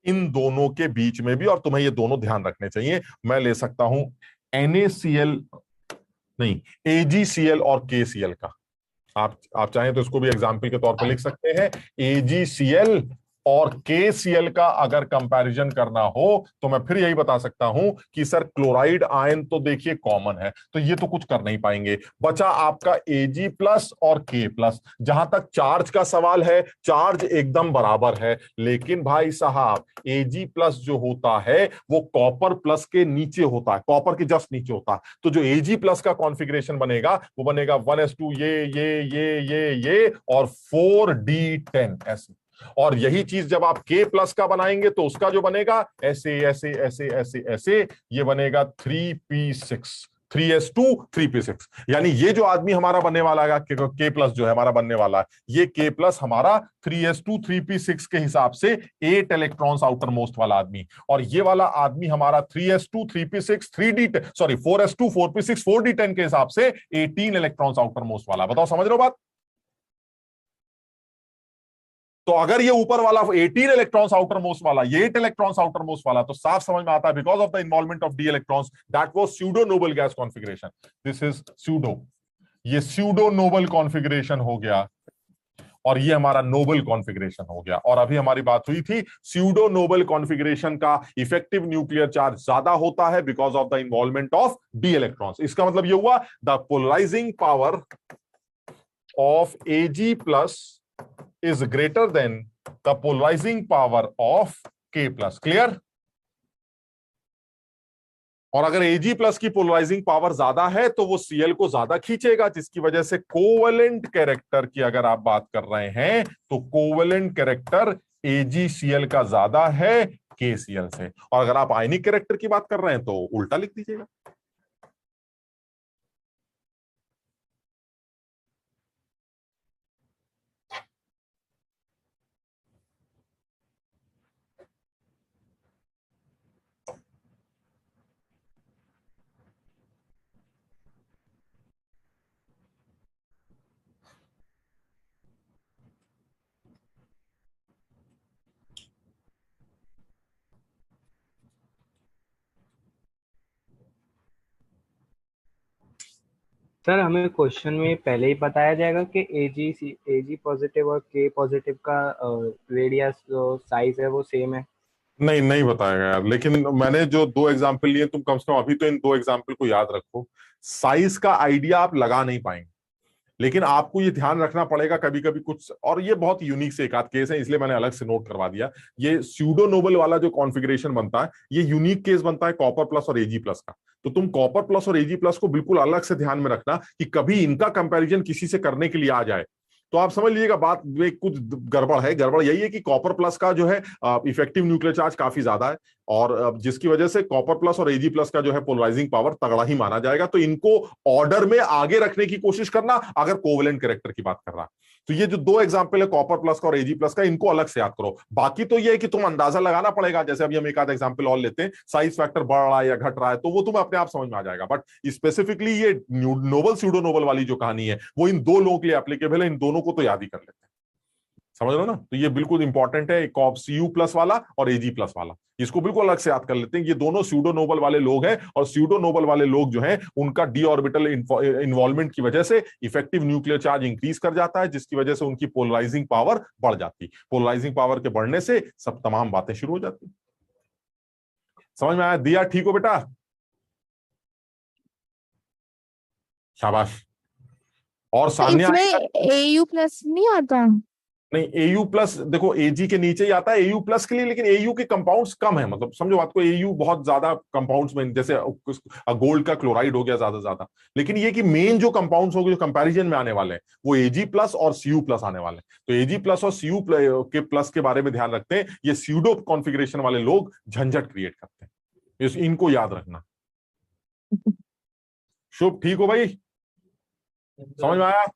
इन दोनों के बीच में भी, और तुम्हें ये दोनों ध्यान रखने चाहिए। मैं ले सकता हूं NaCl नहीं AgCl और KCl का। आप चाहें तो इसको भी एग्जाम्पल के तौर पर लिख सकते हैं। AgCl और KCl का अगर कंपैरिजन करना हो तो मैं फिर यही बता सकता हूं कि सर क्लोराइड आयन तो देखिए कॉमन है, तो ये तो कुछ कर नहीं पाएंगे। बचा आपका Ag प्लस और K प्लस। जहां तक चार्ज का सवाल है, चार्ज एकदम बराबर है, लेकिन भाई साहब Ag प्लस जो होता है वो कॉपर प्लस के नीचे होता है, कॉपर के जस्ट नीचे होता है। तो जो Ag प्लस का कॉन्फ़िगरेशन बनेगा वो बनेगा 1s2 ये और 4d10 ऐसे। और यही चीज जब आप K प्लस का बनाएंगे तो उसका जो बनेगा ऐसे ऐसे ऐसे ऐसे ऐसे, ये बनेगा 3p6, 3s2 3p6। यानी ये जो आदमी हमारा बनने वाला है, K प्लस जो है हमारा बनने वाला है, ये K प्लस हमारा 3s2 3p6 के हिसाब से 8 इलेक्ट्रॉन्स आउटर मोस्ट वाला आदमी, और ये वाला आदमी हमारा 3s2 3p6 3d sorry 4s2 4p6 4d10 के हिसाब से 18 इलेक्ट्रॉन्स आउटर मोस्ट वाला। बताओ समझ रहे हो बात? तो अगर ये ऊपर वाला 18 इलेक्ट्रॉन्स आउटर मोस्ट वाला, ये 8 इलेक्ट्रॉन्स आउटर मोस्ट वाला, तो साफ समझ में आता है because of the involvement of d electrons that was pseudo noble gas configuration. This is pseudo, ये स्यूडो नोबल कॉन्फ़िगरेशन हो गया और ये हमारा नोबल कॉन्फ़िगरेशन हो गया। और अभी हमारी बात हुई थी स्यूडो नोबल कॉन्फ़िगरेशन का इफेक्टिव न्यूक्लियर चार्ज ज्यादा होता है because of the involvement of d electrons. इसका मतलब ये हुआ the polarising power of Ag plus is greater than the polarizing power of K plus। Clear? और अगर Ag प्लस की पोलराइजिंग पावर ज्यादा है तो वो Cl को ज्यादा खींचेगा, जिसकी वजह से कोवेलेंट कैरेक्टर की अगर आप बात कर रहे हैं तो कोवेलेंट कैरेक्टर AgCl का ज्यादा है KCl से। और अगर आप आयनिक कैरेक्टर की बात कर रहे हैं तो उल्टा लिख दीजिएगा। सर हमें क्वेश्चन में पहले ही बताया जाएगा कि एजी पॉजिटिव और के पॉजिटिव का रेडियस जो साइज है वो सेम है। नहीं नहीं बताएगा यार, लेकिन मैंने जो दो एग्जाम्पल लिए तुम कम से कम अभी तो इन दो एग्जाम्पल को याद रखो। साइज का आइडिया आप लगा नहीं पाएंगे, लेकिन आपको ये ध्यान रखना पड़ेगा कभी कभी कुछ, और ये बहुत यूनिक से एक आध केस है इसलिए मैंने अलग से नोट करवा दिया। ये स्यूडो नोबल वाला जो कॉन्फ़िगरेशन बनता है ये यूनिक केस बनता है कॉपर प्लस और Ag प्लस का। तो तुम कॉपर प्लस और Ag प्लस को बिल्कुल अलग से ध्यान में रखना कि कभी इनका कंपैरिजन किसी से करने के लिए आ जाए तो आप समझ लीजिएगा बात में कुछ गड़बड़ है। गड़बड़ यही है कि कॉपर प्लस का जो है इफेक्टिव न्यूक्लियर चार्ज काफी ज्यादा है, और जिसकी वजह से कॉपर प्लस और Ag प्लस का जो है पोलराइजिंग पावर तगड़ा ही माना जाएगा। तो इनको ऑर्डर में आगे रखने की कोशिश करना अगर कोवेलेंट कैरेक्टर की बात कर रहा है। तो ये जो दो एग्जांपल है कॉपर प्लस का और Ag प्लस का, इनको अलग से याद करो। बाकी तो ये है कि तुम अंदाजा लगाना पड़ेगा, जैसे अभी हम एक आधा एग्जांपल और लेते हैं, साइज फैक्टर बढ़ रहा है या घट रहा है तो वो तुम्हें अपने आप समझ में आ जाएगा। बट स्पेसिफिकली ये नोबल स्यूडो नोबल वाली जो कहानी है वो इन दो लोगों के लिए एप्लीकेबल है, इन दोनों को तो याद ही कर लेते हैं। समझ लो ना? तो ये बिल्कुल इंपॉर्टेंट है, Cu प्लस वाला और Ag प्लस वाला, इसको बिल्कुल अलग से याद कर लेते हैं। ये दोनों स्यूडो नोबल वाले लोग हैं, और स्यूडो नोबल वाले लोग जो हैं उनका डी ऑर्बिटल इन्वॉल्वमेंट की वजह से इफेक्टिव न्यूक्लियर चार्ज इंक्रीज कर जाता है, जिसकी वजह से उनकी पोलराइजिंग पावर बढ़ जाती है। पोलराइजिंग पावर के बढ़ने से सब तमाम बातें शुरू हो जाती। समझ में आया? दिया ठीक हो बेटा? शाबाश। और सान्या इसमें AU प्लस नहीं आता? नहीं, Au प्लस देखो Ag के नीचे ही आता है Au प्लस के लिए, लेकिन Au के कंपाउंड्स कम है। मतलब समझो बात को, Au बहुत ज्यादा कंपाउंड्स में, जैसे गोल्ड का क्लोराइड हो गया ज्यादा, लेकिन ये कि मेन जो कंपाउंड्स हो गए जो कंपैरिजन में आने वाले हैं वो Ag प्लस और Cu प्लस आने वाले हैं। तो Ag प्लस और Cu के प्लस के बारे में ध्यान रखते हैं, ये स्यूडो कॉन्फ़िगरेशन वाले लोग झंझट क्रिएट करते हैं, इनको याद रखना। शुभ ठीक हो भाई? समझ में आया?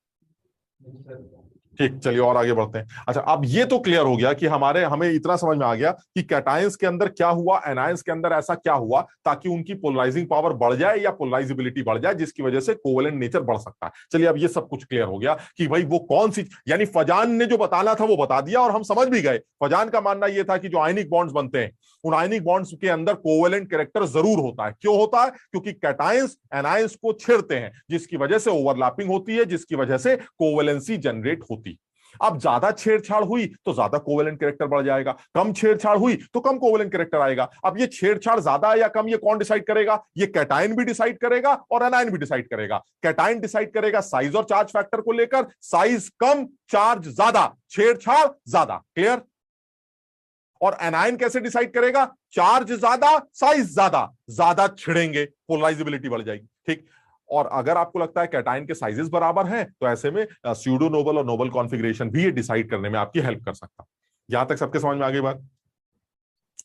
ठीक, चलिए और आगे बढ़ते हैं। अच्छा, अब ये तो क्लियर हो गया कि हमें इतना समझ में आ गया कि कैटायंस के अंदर क्या हुआ, एनायंस के अंदर ऐसा क्या हुआ ताकि उनकी पोलराइजिंग पावर बढ़ जाए या पोलराइजेबिलिटी बढ़ जाए, जिसकी वजह से कोवेलेंट नेचर बढ़ सकता है। चलिए अब ये सब कुछ क्लियर हो गया कि भाई वो कौन सी, यानी फजान ने जो बताना था वो बता दिया और हम समझ भी गए। फजान का मानना यह था कि जो आयनिक बॉन्ड्स बनते हैं उन आयनिक बॉन्ड्स के अंदर कोवेलेंट कैरेक्टर जरूर होता है। क्यों होता है? क्योंकि कैटायंस एनायंस को छेड़ते हैं, जिसकी वजह से ओवरलैपिंग होती है, जिसकी वजह से कोवेलेंसी जनरेट होती। अब ज्यादा छेड़छाड़ हुई तो ज्यादा कोवेलेंट कैरेक्टर बढ़ जाएगा, कम छेड़छाड़ हुई तो कम कोवेलेंट कैरेक्टर आएगा। अब ये छेड़छाड़ ज्यादा है या कम, ये कौन डिसाइड करेगा? ये कैटायन भी डिसाइड करेगा और एनायन भी डिसाइड करेगा। कैटायन डिसाइड करेगा साइज और चार्ज फैक्टर को लेकर, साइज कम चार्ज ज्यादा, छेड़छाड़ ज्यादा। क्लियर? और एनायन कैसे डिसाइड करेगा? चार्ज ज्यादा साइज ज्यादा, ज्यादा छिड़ेंगे पोलराइजेबिलिटी बढ़ जाएगी। ठीक। और अगर आपको लगता है कैटायन के साइजेस बराबर हैं तो ऐसे में स्यूडो नोबल और नोबल कॉन्फ़िगरेशन भी ये डिसाइड करने में आपकी हेल्प कर सकता। यहां तक सबके समझ में आ गई बात?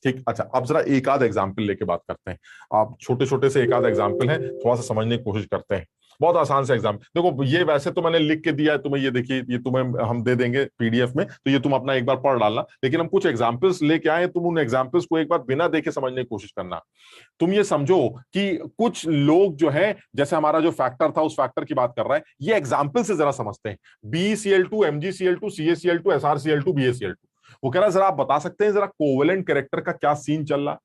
ठीक। अच्छा, अब जरा एक आध एग्जाम्पल लेके बात करते हैं। आप छोटे छोटे से एक आध एग्जाम्पल है, थोड़ा सा समझने की कोशिश करते हैं। बहुत आसान से एग्जाम्पल देखो, ये वैसे तो मैंने लिख के दिया है तुम्हें, ये देखिए, ये तुम्हें हम दे देंगे पीडीएफ में, तो ये तुम अपना एक बार पढ़ डालना। लेकिन हम कुछ एग्जाम्पल्स लेके आए, तुम उन एग्जाम्पल्स को एक बार बिना देखे समझने की कोशिश करना। तुम ये समझो कि कुछ लोग जो है, जैसे हमारा जो फैक्टर था उस फैक्टर की बात कर रहा है, ये एग्जाम्पल से जरा समझते हैं। BeCl2, MgCl2, CaCl2, SrCl2, BaCl2। वो कह रहा है जरा आप बता सकते हैं जरा कोवेलेंट कैरेक्टर का क्या सीन चल रहा है?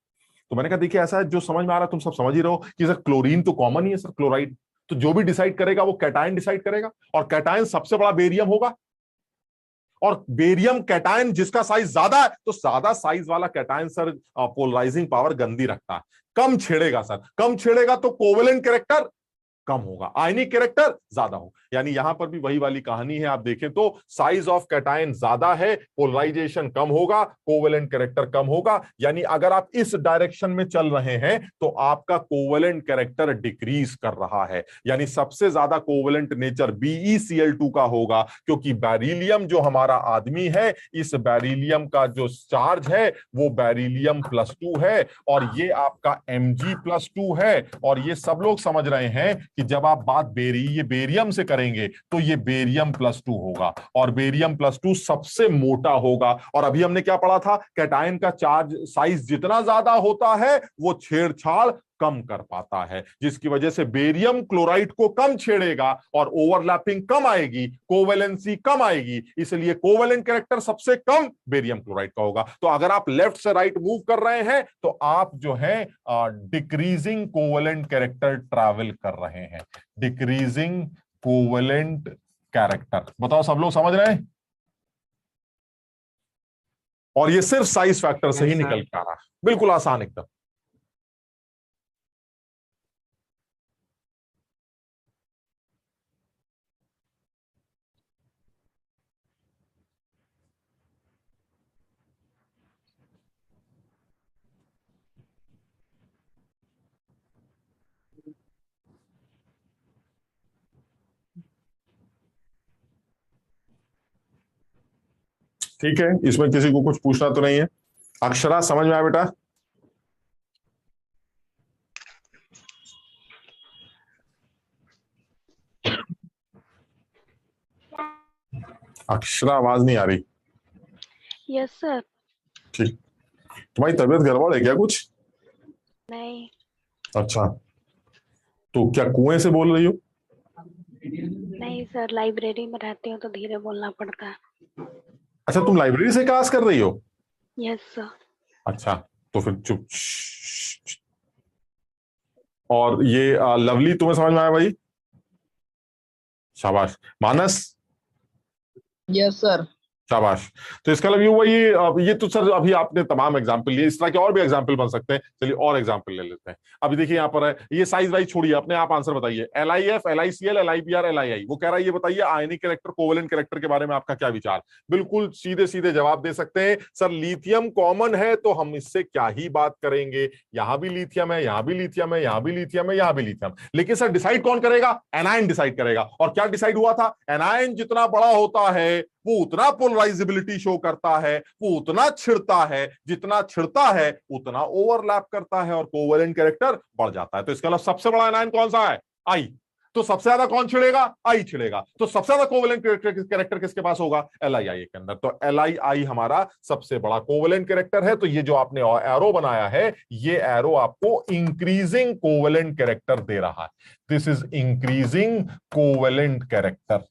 तो मैंने कहा देखिए ऐसा है, जो समझ में आ रहा है तुम सब समझ ही रहो कि सर क्लोरीन तो कॉमन ही है सर, क्लोराइड। तो जो भी डिसाइड करेगा वो कैटायन डिसाइड करेगा, और कैटायन सबसे बड़ा बेरियम होगा। और बेरियम कैटायन जिसका साइज ज्यादा है, तो ज्यादा साइज वाला कैटायन सर पोलराइजिंग पावर गंदी रखता है, कम छेड़ेगा सर। कम छेड़ेगा तो कोवेलेंट कैरेक्टर कम होगा, आयनिक कैरेक्टर ज्यादा हो। यानी यहां पर भी वही वाली कहानी है। आप देखें तो साइज ऑफ कैटायन ज्यादा है, पोलराइजेशन कम होगा, कोवेलेंट कैरेक्टर कम होगा। यानी अगर आप इस डायरेक्शन में चल रहे हैं तो आपका कोवेलेंट कैरेक्टर डिक्रीज कर रहा है। यानी सबसे ज्यादा कोवेलेंट नेचर BeCl2 का होगा, क्योंकि बेरिलियम जो हमारा आदमी है, इस बेरिलियम का जो चार्ज है वो बेरिलियम +2 है, और ये आपका Mg+2 है। और ये सब लोग समझ रहे हैं कि जब आप बात ये बेरियम से करेंगे तो ये बेरियम +2 होगा, और बेरियम +2 सबसे मोटा होगा। और अभी हमने क्या पढ़ा था? कैटायन का चार्ज साइज जितना ज्यादा होता है वो छेड़छाड़ कम कर पाता है, जिसकी वजह से बेरियम क्लोराइड को कम छेड़ेगा और ओवरलैपिंग कम आएगी, कोवेलेंसी कम आएगी। इसलिए कोवेलेंट कैरेक्टर सबसे कम बेरियम क्लोराइड का होगा। तो अगर आप लेफ्ट से राइट मूव कर रहे हैं तो आप जो है डिक्रीजिंग कोवेलेंट कैरेक्टर ट्रैवल कर रहे हैं, डिक्रीजिंग कोवेलेंट कैरेक्टर। बताओ सब लोग समझ रहे हैं? और ये सिर्फ साइज फैक्टर से ही निकल के आ रहा है, बिल्कुल आसान एकदम। ठीक है, इसमें किसी को कुछ पूछना तो नहीं है? अक्षरा समझ में आया बेटा? अक्षरा आवाज नहीं आ रही। Yes sir. ठीक। तुम्हारी तबीयत गड़बड़ है क्या कुछ? नहीं। अच्छा, तो क्या कुएं से बोल रही हो? नहीं सर, लाइब्रेरी में रहती हूँ तो धीरे बोलना पड़ता है। अच्छा, तुम लाइब्रेरी से क्लास कर रही हो? Yes sir. अच्छा, तो फिर चुप। और ये लवली, तुम्हें समझ में आया भाई? शाबाश। मानस? Yes sir. शाबाश। तो इसका मतलब ये हुआ, ये तो सर अभी आपने तमाम एग्जाम्पल लिए, इस तरह के और भी एग्जाम्पल बन सकते हैं। चलिए और एग्जाम्पल ले लेते हैं। अभी देखिए यहाँ पर है, ये साइज वाइज छोड़िए, अपने आप आंसर बताइए। LIF, LICl, LIBr, LII। वो कह रहा है ये बताइए आयनिक कैरेक्टर, कोवेलेंट कैरेक्टर के बारे में आपका क्या विचार? बिल्कुल सीधे सीधे जवाब दे सकते हैं, सर लिथियम कॉमन है तो हम इससे क्या ही बात करेंगे, यहां भी लिथियम है, यहां भी लिथियम है, यहां भी लिथियम है, यहां भी लिथियम। लेकिन सर डिसाइड कौन करेगा? एनायन डिसाइड करेगा। और क्या डिसाइड हुआ था? एनायन जितना बड़ा होता है वो उतना पोलराइजेबिलिटी शो करता है, वो उतना छिड़ता है, जितना छिड़ता है उतना ओवरलैप करता है, और कोवेलेंट कैरेक्टर बढ़ जाता है। तो इसका मतलब सबसे बड़ा एनायन कौन सा है? आई। तो सबसे ज्यादा कौन छिड़ेगा? आई छिड़ेगा। तो सबसे ज्यादा कोवेलेंट कैरेक्टर किसके पास होगा? LII के अंदर। तो LII हमारा सबसे बड़ा कोवेलेंट कैरेक्टर है। तो ये जो आपने एरो बनाया है, ये एरो आपको इंक्रीजिंग कोवेलेंट कैरेक्टर दे रहा है। This is increasing covalent character.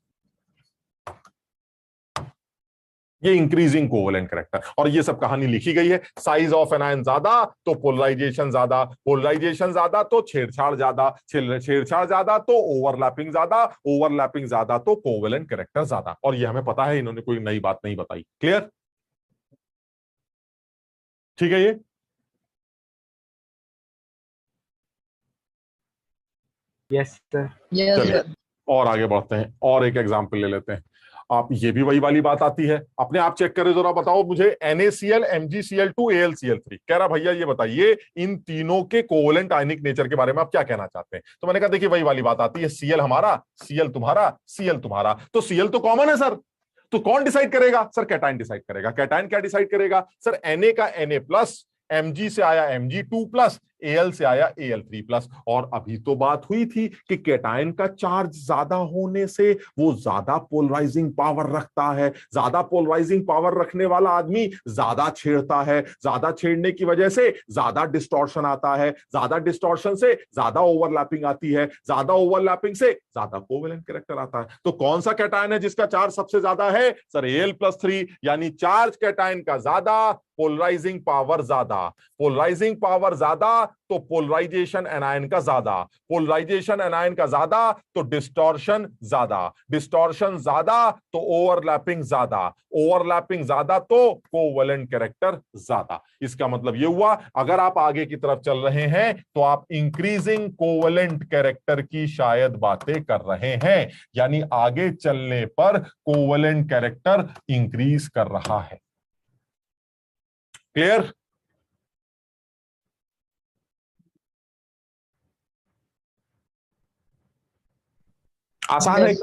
ये इंक्रीजिंग कोवेलेंट कैरेक्टर। और ये सब कहानी लिखी गई है। साइज ऑफ एनायन ज्यादा तो पोलराइजेशन ज्यादा, पोलराइजेशन ज्यादा तो छेड़छाड़ ज्यादा, छेड़छाड़ ज्यादा तो ओवरलैपिंग ज्यादा, ओवरलैपिंग ज्यादा तो कोवेलेंट कैरेक्टर ज्यादा। और ये हमें पता है, इन्होंने कोई नई बात नहीं बताई। क्लियर? ठीक है ये? Yes sir. चलिए और आगे बढ़ते हैं, और एक एग्जांपल ले लेते हैं। आप ये भी वही वाली बात आती है, अपने आप चेक करें जरा, बताओ मुझे NaCl MgCl2 AlCl3 कह रहा भैया ये बताइए इन तीनों के कोवेलेंट आयनिक नेचर के बारे में आप क्या कहना चाहते हैं। तो मैंने कहा देखिए वही वाली बात आती है, Cl हमारा, Cl तुम्हारा, Cl तुम्हारा, तो Cl तो कॉमन है सर, तो कौन डिसाइड करेगा सर? कैटायन डिसाइड करेगा। कैटायन क्या डिसाइड करेगा सर? Na का Na+, Mg से आया Mg2+, Al से आया Al3+। और अभी तो बात हुई थी कि कैटायन का चार्ज ज्यादा होने से वो ज्यादा पोलराइजिंग पावर रखता है, ज्यादा पोलराइजिंग पावर रखने वाला आदमी ज्यादा छेड़ता है, ज्यादा छेड़ने की वजह से ज्यादा डिस्टॉर्शन आता है, ज्यादा डिस्टॉर्शन से ज्यादा ओवरलैपिंग आती है, ज्यादा ओवरलैपिंग से ज्यादा कोवेलेंट कैरेक्टर आता है। तो कौन सा कैटायन है जिसका चार्ज सबसे ज्यादा है सर? Al+3, यानी चार्ज कैटायन का ज्यादा, पोलराइजिंग पावर ज्यादा, पोलराइजिंग पावर ज्यादा तो पोलराइजेशन एनायन का ज्यादा, पोलराइजेशन एनायन का ज्यादा तो डिस्टॉर्शन ज्यादा, डिस्टॉर्शन ज्यादा तो ओवरलैपिंग ज्यादा, ओवरलैपिंग ज्यादा तो कोवेलेंट कैरेक्टर ज्यादा। इसका मतलब यह हुआ अगर आप आगे की तरफ चल रहे हैं तो आप इंक्रीजिंग कोवेलेंट कैरेक्टर की शायद बातें कर रहे हैं, यानी आगे चलने पर कोवेलेंट कैरेक्टर इंक्रीज कर रहा है। क्लियर? आसान है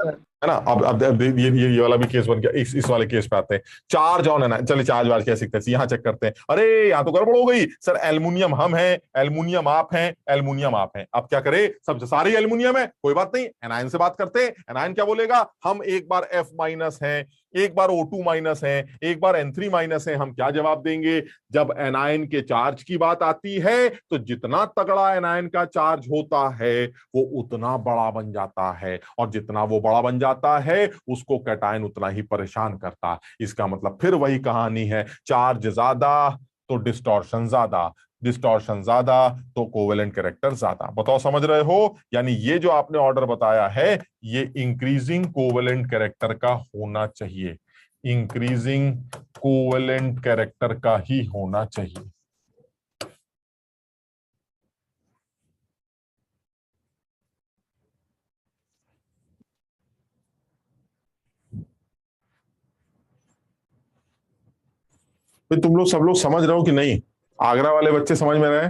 ना? अब ये वाला भी केस बन गया। इस वाले केस पे आते हैं। चार्ज ऑन है ना, चलिए चार्ज वार्ज कैसे सीखते हैं, यहाँ चेक करते हैं। अरे यहाँ तो गड़बड़ हो गई सर, एल्युमिनियम हम हैं, एल्युमिनियम आप हैं, एल्युमिनियम आप हैं। अब क्या करें? सब सारे एल्युमिनियम है, कोई बात नहीं, एनायन से बात करते हैं। एनायन क्या बोलेगा? हम एक बार F- हैं, एक बार O2- है, एक बार N3- है। हम क्या जवाब देंगे? जब एनायन के चार्ज की बात आती है तो जितना तगड़ा एनायन का चार्ज होता है वो उतना बड़ा बन जाता है, और जितना वो बड़ा बन जाता है उसको कैटायन उतना ही परेशान करता है। इसका मतलब फिर वही कहानी है, चार्ज ज्यादा तो डिस्टॉर्शन ज्यादा, डिस्टॉर्शन ज्यादा तो कोवेलेंट कैरेक्टर ज्यादा। बताओ समझ रहे हो? यानी ये जो आपने ऑर्डर बताया है ये इंक्रीजिंग कोवेलेंट कैरेक्टर का होना चाहिए, इंक्रीजिंग कोवेलेंट कैरेक्टर का ही होना चाहिए। तो तुम लोग सब लोग समझ रहे हो कि नहीं? आगरा वाले बच्चे समझ में रहे?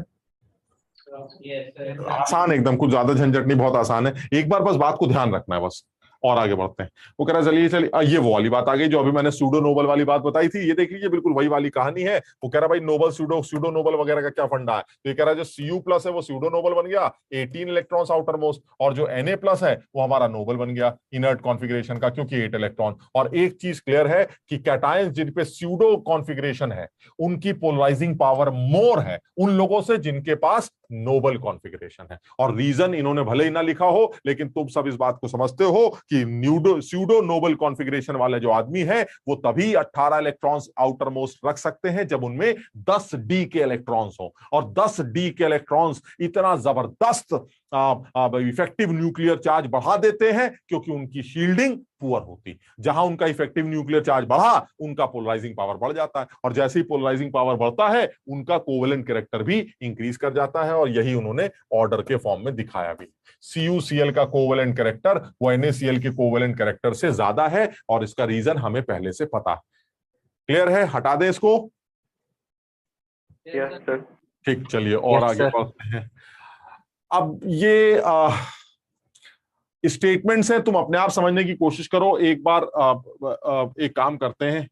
आसान एकदम, कुछ ज्यादा झंझट नहीं, बहुत आसान है। एक बार बस बात को ध्यान रखना है बस। और आगे बढ़ते हैं। वो कह रहा चलिए चलिए, ये वो वाली बात आ गई जो अभी मैंने सूडो नोबल वाली बात बताई थी। ये देख लीजिए बिल्कुल वही वाली कहानी है। वो कह रहा भाई नोबल सूडो, सूडो नोबल वगैरह का क्या फंडा है? तो ये कह रहा है जो Cu+ है वो सूडो नोबल बन गया, 18 इलेक्ट्रॉन्स आउटर मोस्ट, और जो Na+ है वो हमारा नोबल बन गया इनर्ट कॉन्फ़िगरेशन का, क्योंकि 8 इलेक्ट्रॉन। और एक चीज क्लियर है कि कैटायंस जिन पे सूडो कॉन्फ़िगरेशन है उनकी पोलराइजिंग पावर मोर है उन लोगों से जिनके पास नोबल कॉन्फ़िगरेशन है। और रीजन इन्होंने भले ही ना लिखा हो, लेकिन तुम सब इस बात को समझते हो कि सूडो नोबल कॉन्फ़िगरेशन वाले जो आदमी है वो तभी 18 इलेक्ट्रॉन्स आउटर मोस्ट रख सकते हैं जब उनमें 10d के इलेक्ट्रॉन्स हो। और 10d के इलेक्ट्रॉन्स इतना जबरदस्त इफेक्टिव न्यूक्लियर चार्ज बढ़ा देते हैं क्योंकि उनकी शील्डिंग पुअर होती। जहां उनका इफेक्टिव न्यूक्लियर चार्ज बढ़ा उनका पोलराइजिंग पावर बढ़ जाता है, और जैसे ही पोलराइजिंग पावर बढ़ता है उनका कोवेलेंट कैरेक्टर भी इंक्रीज कर जाता है। और यही उन्होंने ऑर्डर के फॉर्म में दिखाया भी। CuCl का कोवेलेंट कैरेक्टर वो NaCl के कोवेलेंट कैरेक्टर से ज्यादा है, और इसका रीजन हमें पहले से पता है। क्लियर है? हटा दें इसको? Yes sir. ठीक, चलिए और आगे बढ़ते हैं। अब ये स्टेटमेंट्स हैं, तुम अपने आप समझने की कोशिश करो। एक बार एक काम करते हैं,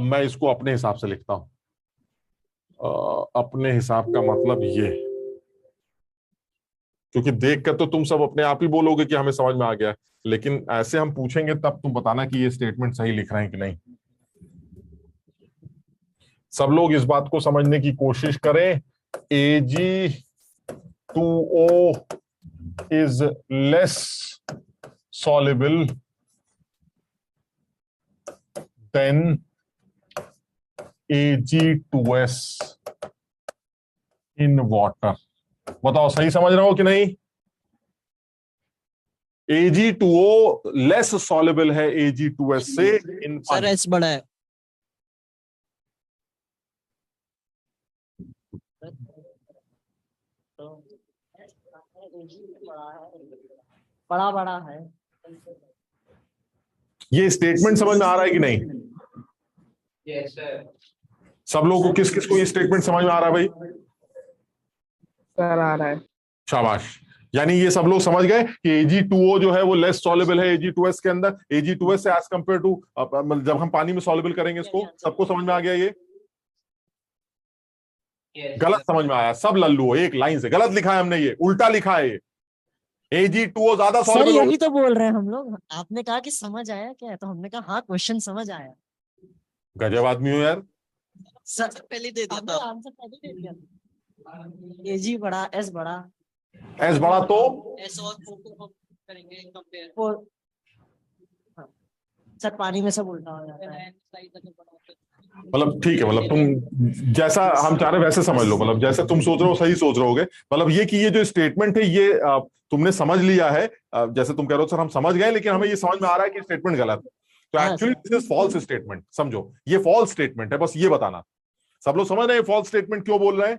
मैं इसको अपने हिसाब से लिखता हूं। अपने हिसाब का मतलब ये, क्योंकि देख कर तो तुम सब अपने आप ही बोलोगे कि हमें समझ में आ गया, लेकिन ऐसे हम पूछेंगे तब तुम बताना कि ये स्टेटमेंट सही लिख रहे हैं कि नहीं। सब लोग इस बात को समझने की कोशिश करें। Ag2O is less soluble than Ag2s in water. बताओ सही समझ रहे हो कि नहीं? Ag2O लेस सॉल्युबल है Ag2s से इन सर पानी। एस बड़ा है। बड़ा बड़ा है। ये स्टेटमेंट समझ में आ रहा है कि नहीं? Yes sir. सब लोगों को किस किस को ये स्टेटमेंट समझ में आ रहा है भाई? सर आ रहा है। शाबाश। यानी ये सब लोग समझ गए कि Ag2O जो है वो लेस सॉल्युबल है Ag2s के अंदर, Ag2s से एज कंपेयर टू जब हम पानी में सॉल्युबल करेंगे इसको। सबको समझ में आ गया ये? गलत समझ में आया सब लल्लू हो, एक लाइन से गलत लिखा है हमने, ये उल्टा लिखा है। ये Ag2O ज्यादा सर सॉल्युबल यही तो बोल रहे हैं हम लोग। आपने कहा कि समझ आया क्या, तो हमने कहा हाँ क्वेश्चन समझ आया। गजब आदमी हो यार। सर पहले दे दिया आपने था। आंसर पहले दे दिया था। एजी बड़ा, एस बड़ा। एस बड़ा तो एस और O को हम करेंगे कंपेयर। और हाँ, सर पानी में सब उल्टा हो जाता है। मतलब ठीक है, मतलब तुम जैसा हम चाह रहे वैसे समझ लो, मतलब जैसे तुम सोच रहे हो सही सोच रहे होगे। मतलब ये कि ये जो स्टेटमेंट है ये तुमने समझ लिया है। जैसे तुम कह रहे हो सर हम समझ गए, लेकिन हमें ये समझ में आ रहा है कि स्टेटमेंट गलत है। तो हाँ, actually this is false statement. समझो ये फॉल्स स्टेटमेंट है, बस ये बताना। सब लोग समझ रहे हैं फॉल्स स्टेटमेंट क्यों बोल रहे हैं?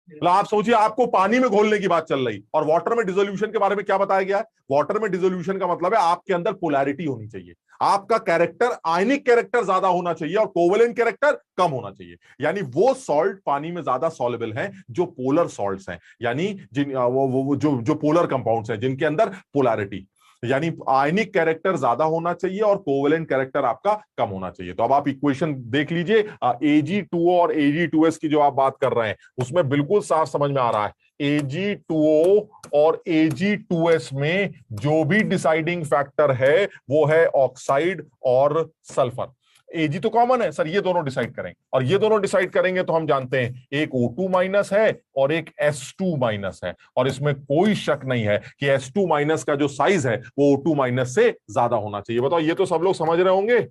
मतलब आप सोचिए, आपको पानी में घोलने की बात चल रही और वाटर में डिसोल्यूशन के बारे में क्या बताया गया है? वाटर में डिसोल्यूशन का मतलब है आपके अंदर पोलैरिटी होनी चाहिए, आपका कैरेक्टर आयनिक कैरेक्टर ज्यादा होना चाहिए और कोवेलेंट कैरेक्टर कम होना चाहिए। यानी वो सॉल्ट पानी में ज्यादा सॉल्युबल हैं जो पोलर सॉल्ट्स हैं, यानी जिन वो जो पोलर कंपाउंड्स हैं जिनके अंदर पोलैरिटी, यानी आयनिक कैरेक्टर ज्यादा होना चाहिए और कोवेलेंट कैरेक्टर आपका कम होना चाहिए। तो अब आप इक्वेशन देख लीजिए, Ag2O और Ag2s की जो आप बात कर रहे हैं उसमें बिल्कुल साफ समझ में आ रहा है। Ag2O और Ag2s में जो भी डिसाइडिंग फैक्टर है वो है ऑक्साइड और सल्फर। Ag तो कॉमन है सर, ये दोनों डिसाइड करेंगे, और ये दोनों डिसाइड करेंगे तो हम जानते हैं एक O2 माइनस है और एक S2 माइनस है, और इसमें कोई शक नहीं है कि S2 माइनस का जो साइज है वो O2 माइनस से ज्यादा होना चाहिए। बताओ ये तो सब लोग समझ रहे होंगे।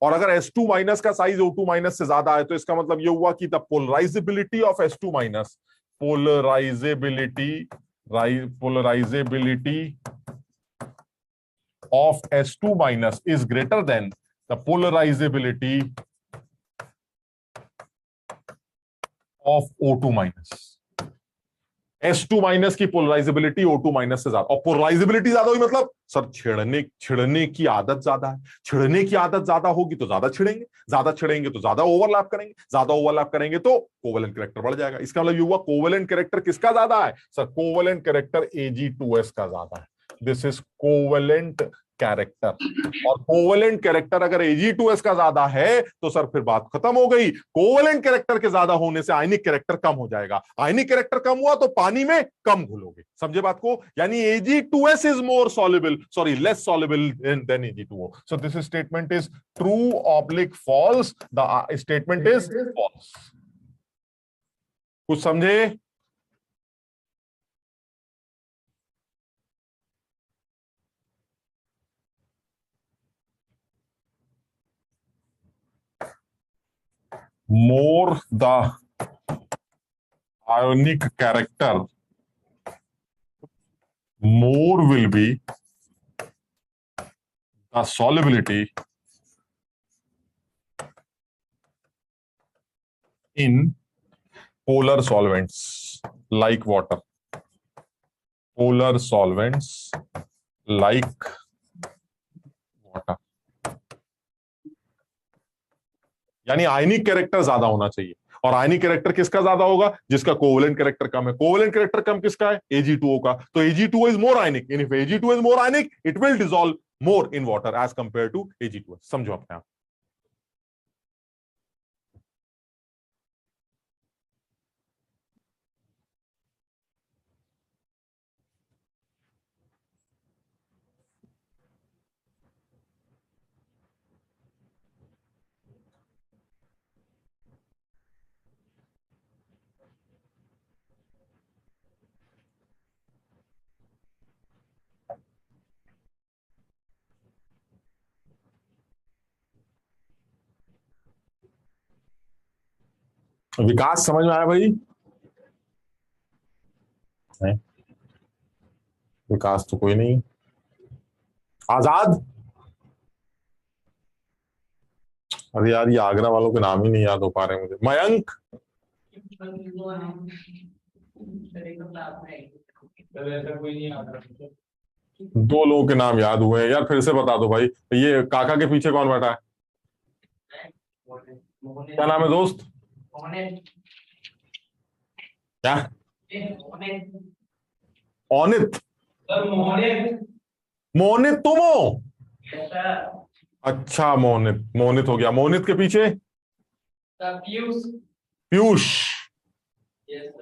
और अगर S2 माइनस का साइज O2 माइनस से ज्यादा है तो इसका मतलब ये हुआ कि the polarisability of S2 minus, polarisability of S2 minus is greater than the polarizability of O2 minus। S2 minus की पोलराइजेबिलिटी O2 माइनस से ज्यादा, और पोलराइजेबिलिटी ज्यादा हुई मतलब सर छिड़ने की आदत ज्यादा है। छिड़ने की आदत ज्यादा होगी तो ज्यादा छिड़ेंगे तो ज्यादा ओवरलैप करेंगे, ज्यादा ओवरलैप करेंगे तो कोवेलेंट कैरेक्टर बढ़ जाएगा। इसका मतलब ये हुआ कोवेलेंट कैरेक्टर किसका ज्यादा है? सर कोवेलेंट कैरेक्टर Ag2s का ज्यादा है। दिस इज कोवेलेंट कैरेक्टर, और कोवेलेंट कैरेक्टर अगर Ag2s का ज्यादा है तो सर फिर बात खत्म हो गई। कोवेलेंट कैरेक्टर के ज्यादा होने से आयनिक कैरेक्टर कम हो जाएगा, आयनिक कैरेक्टर कम हुआ तो पानी में कम घुलोगे। समझे बात को? यानी Ag2s is more soluble, sorry less soluble than Ag2O। So this statement is true oblique false. The statement is false. कुछ समझे? more the ionic character, more will be the solubility in polar solvents like water. Polar solvents like water, यानी आयनिक character ज्यादा होना चाहिए। और आयनिक character किसका ज्यादा होगा? जिसका कोवेलेंट कैरेक्टर कम है। कोवेलेंट कैरेक्टर कम किसका है? Ag2O का। तो Ag2O is more ionic, if Ag2O is more ionic it will dissolve more in water as compare to Ag2S। समझो अपने आप। विकास समझ में आया भाई? नहीं? विकास तो कोई नहीं। आजाद? अरे यार, ये आगरा वालों के नाम ही नहीं याद हो पा रहे मुझे। मयंक? दो लोगों के नाम याद हुए हैं यार, फिर से बता दो भाई। ये काका के पीछे कौन बैठा है? क्या नाम है दोस्त? क्या? औनित? मोनित तुम हो? अच्छा, मोनित। मोनित हो गया। मोनित के पीछे? पीयूष?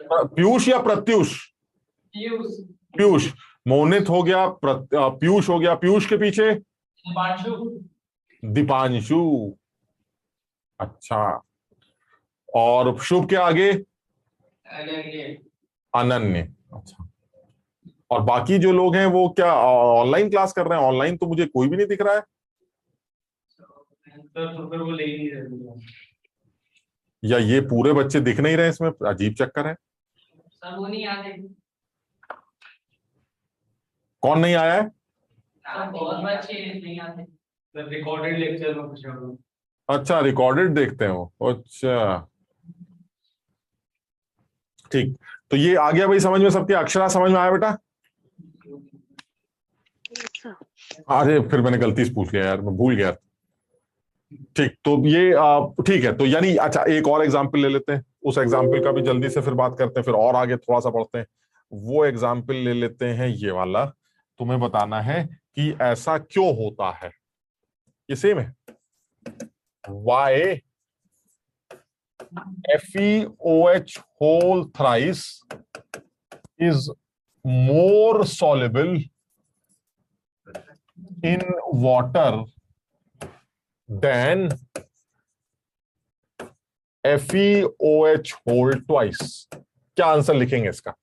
पीयूष या प्रत्यूष? पीयूष। मोनित हो गया, पीयूष हो गया। पीयूष के पीछे? दीपांशु। अच्छा। और शुभ के आगे? अनन्य। अच्छा। और बाकी जो लोग हैं वो क्या ऑनलाइन क्लास कर रहे हैं? ऑनलाइन तो मुझे कोई भी नहीं दिख रहा है। या ये पूरे बच्चे दिख नहीं रहे? इसमें अजीब चक्कर है। कौन नहीं आया है? रिकॉर्डेड लेक्चर में पूछा। अच्छा, रिकॉर्डेड देखते हो। अच्छा, ठीक। तो ये आ गया भाई समझ में सबके? अक्षरा समझ में आया बेटा? अरे फिर मैंने गलती से पूछ लिया यार, मैं भूल गया। ठीक, तो ये ठीक है। तो यानी अच्छा, एक और एग्जाम्पल ले लेते हैं। उस एग्जाम्पल का भी जल्दी से फिर बात करते हैं, फिर और आगे थोड़ा सा पढ़ते हैं। वो एग्जाम्पल ले लेते हैं, ये वाला। तुम्हें बताना है कि ऐसा क्यों होता है। ये सेम है। Why FeOH whole thrice is more soluble in water than FeOH whole twice। क्या आंसर लिखेंगे इसका?